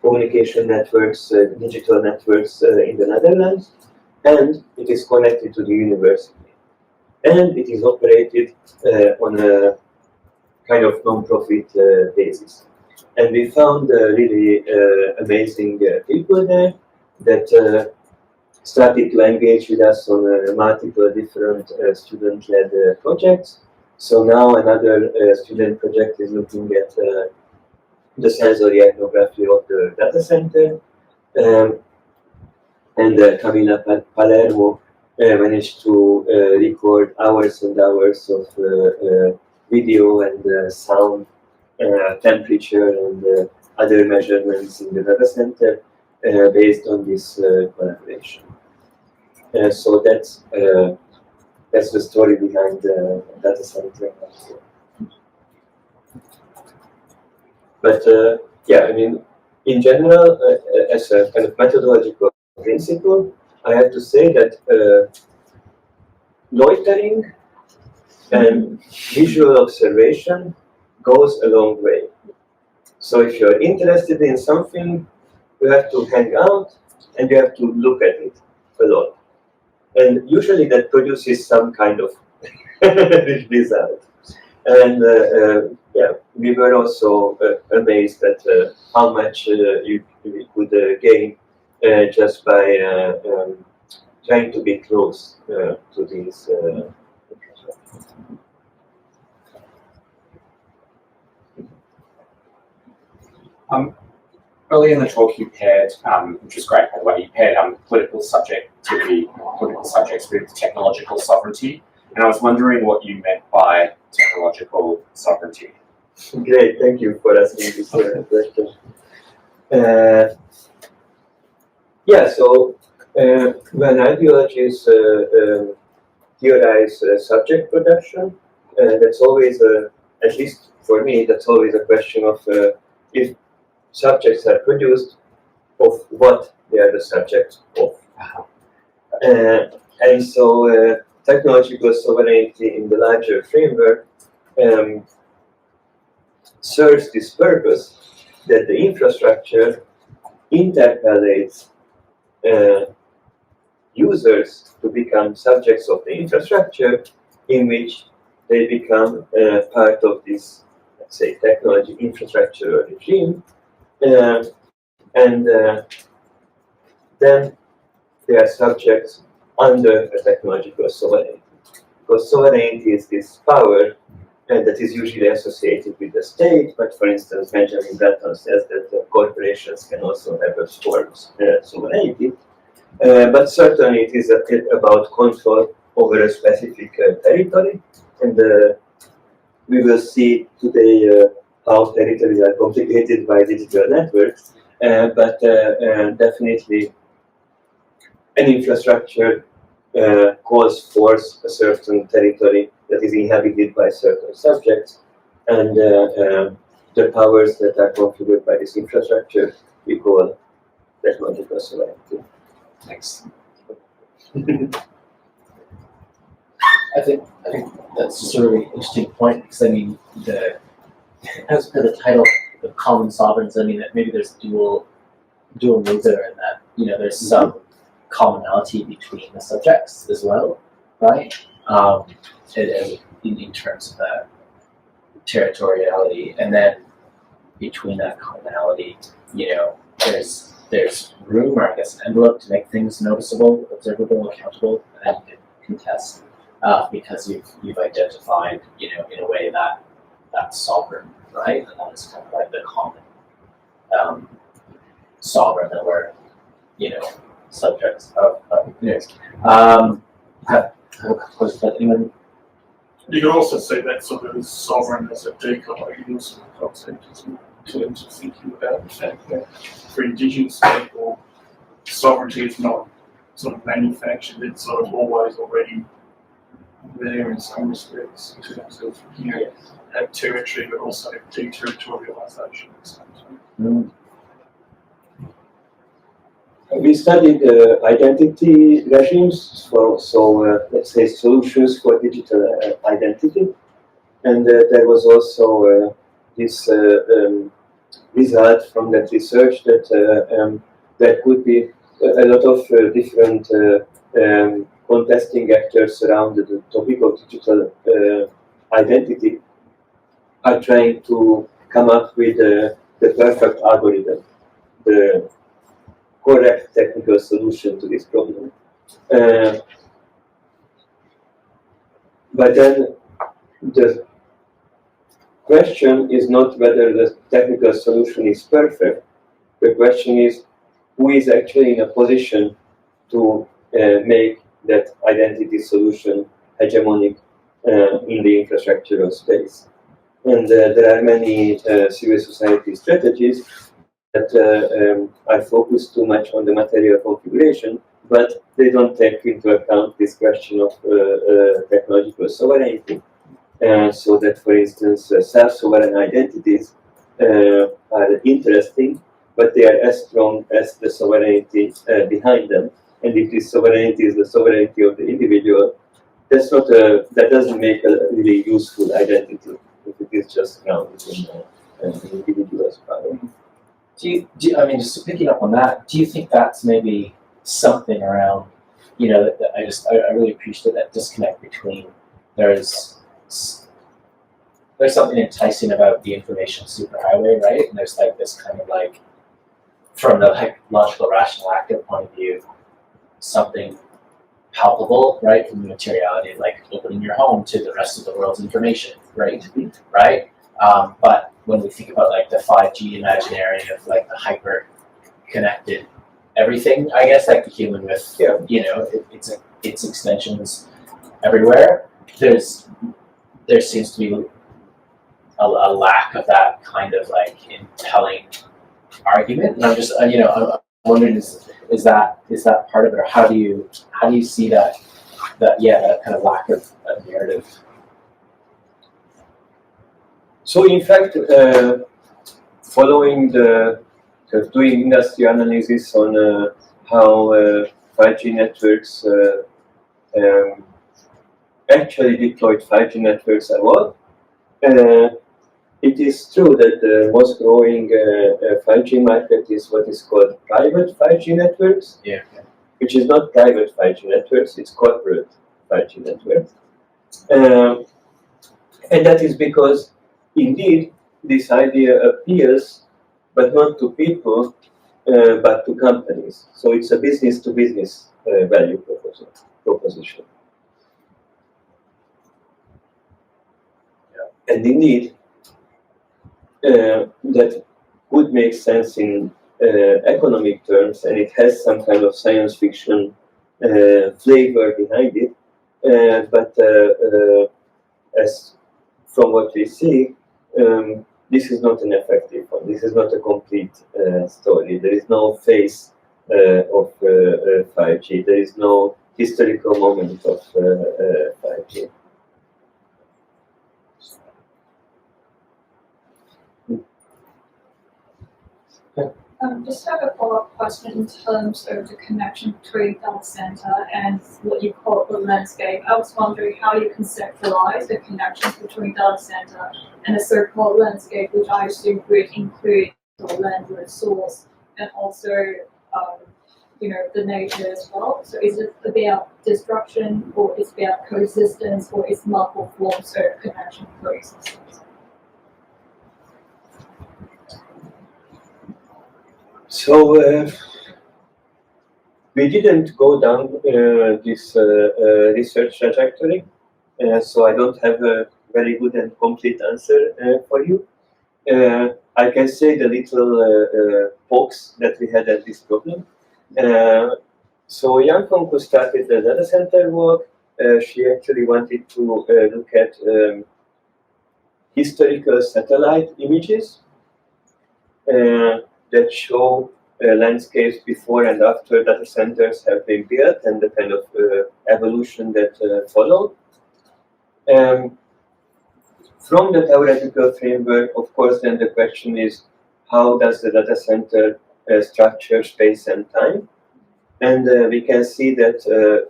communication networks, digital networks in the Netherlands, and it is connected to the university. And it is operated on a kind of non-profit basis. And we found really amazing people there that started to engage with us on multiple different student-led projects. So now another student project is looking at the sensory ethnography of the data center. And Camila Palermo managed to record hours and hours of video and sound, temperature and other measurements in the data center based on this collaboration. So that's the story behind the data center. But yeah, I mean, in general, as a kind of methodological principle, I have to say that loitering and visual observation goes a long way. So if you're interested in something, you have to hang out and you have to look at it a lot. And usually that produces some kind of result. And yeah, we were also amazed at how much you could gain just by trying to be close to these. Early in the talk, you paired, which was great by the way, you paired political subjectivity, political subjects with technological sovereignty. And I was wondering what you meant by technological sovereignty. Great, thank you for asking this question. Yeah, so when ideologies theorize subject production, that's always, at least for me, that's always a question of if subjects are produced, of what they are the subjects of. And so technological sovereignty in the larger framework serves this purpose that the infrastructure interpellates users to become subjects of the infrastructure, in which they become part of this, let's say, technology infrastructure regime, and then they are subjects under a technological sovereignty. Because sovereignty is this power that is usually associated with the state, but for instance, Benjamin Bratton says that corporations can also have a form of sovereignty. But certainly it is about control over a specific territory, and we will see today how territories are complicated by digital networks, but definitely an infrastructure calls forth a certain territory that is inhabited by certain subjects, and the powers that are configured by this infrastructure we call technological sovereignty. Thanks. I think that's just a really interesting point, because I mean, as per the title, the common sovereigns, I mean that maybe there's dual modes there, and that there's some commonality between the subjects as well, right? And in terms of that territoriality, and then between that commonality, there's room, or I guess an envelope, to make things noticeable, observable, accountable, and you can contest because you've identified, in a way that's sovereign, right? And that is kind of like the common sovereign that we're, subjects of. Anyone? You can also say that sort of sovereign as a decoy use of the concept in terms of thinking about the fact that for indigenous people, sovereignty is not sort of manufactured, it's sort of always already there in some respects, in terms of that territory, but also deterritorialization at the same time. Mm. We studied identity regimes, so let's say solutions for digital identity, and there was also this result from that research that there could be a lot of different contesting actors around the topic of digital identity are trying to come up with the perfect algorithm, the correct technical solution to this problem. But then the question is not whether the technical solution is perfect. The question is who is actually in a position to make that identity solution hegemonic in the infrastructural space. And there are many civil society strategies I focus too much on the material configuration, but they don't take into account this question of technological sovereignty. So that, for instance, self-sovereign identities are interesting, but they are as strong as the sovereignty behind them. And if this sovereignty is the sovereignty of the individual, that doesn't make a really useful identity if it is just grounded in an individual's power. I mean, just picking up on that, do you think that's maybe something around, you know, that I really appreciate that disconnect between there's something enticing about the information superhighway, right? And there's like this kind of like, from the like logical, rational, active point of view, something palpable, right? From the materiality of like opening your home to the rest of the world's information, right? Right? But when we think about like the 5G imaginary of like the hyper connected everything, I guess, like the human with, you know, its extensions everywhere, there seems to be a lack of that kind of like impelling argument. And I'm just, you know, I'm wondering, is that part of it, or how do you see that kind of lack of narrative? So in fact, following doing industry analysis on how 5G networks actually deployed 5G networks evolve, it is true that the most growing 5G market is what is called private 5G networks, which is not private 5G networks, it's corporate 5G networks. And that is because, indeed, this idea appeals, but not to people, but to companies. So it's a business-to-business value proposition. And indeed, that would make sense in economic terms, and it has some kind of science fiction flavor behind it. But as from what we see, this is not an effective one. This is not a complete story. There is no face of 5G. There is no historical moment of 5G. Just have a follow-up question in terms of the connection between data center and what you call the landscape. I was wondering how you conceptualize the connections between data center and the so-called landscape, which I assume would include the land resource and also, you know, the nature as well. So is it about destruction, or is it about coexistence, or is multiple forms of connection coexistence? So we didn't go down this research trajectory, so I don't have a very good and complete answer for you. I can say the little pokes that we had at this problem. So Yang Kong, who started the data center work, she actually wanted to look at historical satellite images that show landscapes before and after data centers have been built, and the kind of evolution that followed. From the theoretical framework, of course, then the question is, how does the data center structure space and time? And we can see that,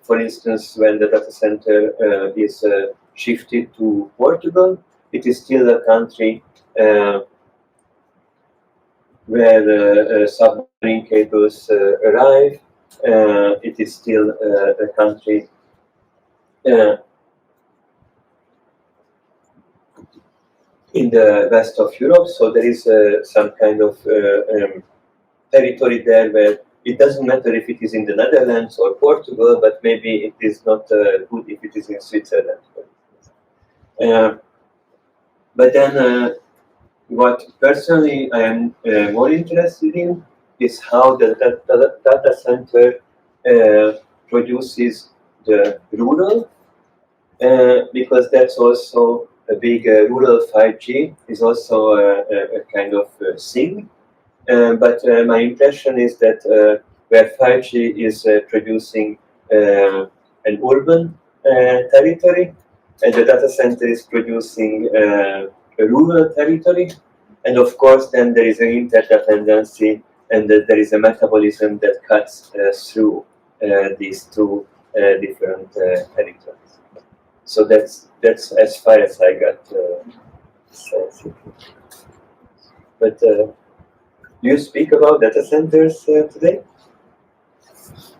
for instance, when the data center is shifted to Portugal, it is still a country where submarine cables arrive. It is still a country in the west of Europe, so there is some kind of territory there where it doesn't matter if it is in the Netherlands or Portugal, but maybe it is not good if it is in Switzerland. But then what personally I am more interested in is how the data center produces the rural, because that's also a big rural 5G is also a kind of thing. but my impression is that where 5G is producing an urban territory, and the data center is producing a rural territory, and of course then there is an interdependency, and there is a metabolism that cuts through these two different territories. So that's as far as I got. But do you speak about data centers today?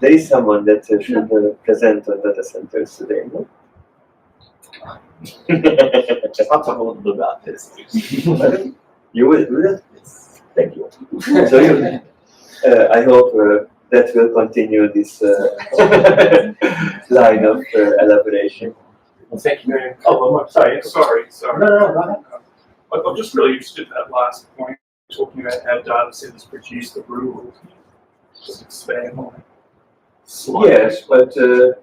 There is someone that should present on data centers today, no? I'll talk a little bit about this. You will do that? Thank you. So you, I hope that will continue this line of elaboration. Well, thank you very much. Oh, one more. Sorry. Sorry. No, go ahead. I'm just really interested in that last point, talking about how data centers produce the rural. Just expand on it. Slightly. Yes, but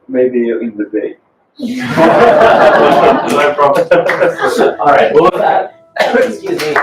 maybe in the day. No problem. All right. Well, with that, excuse me.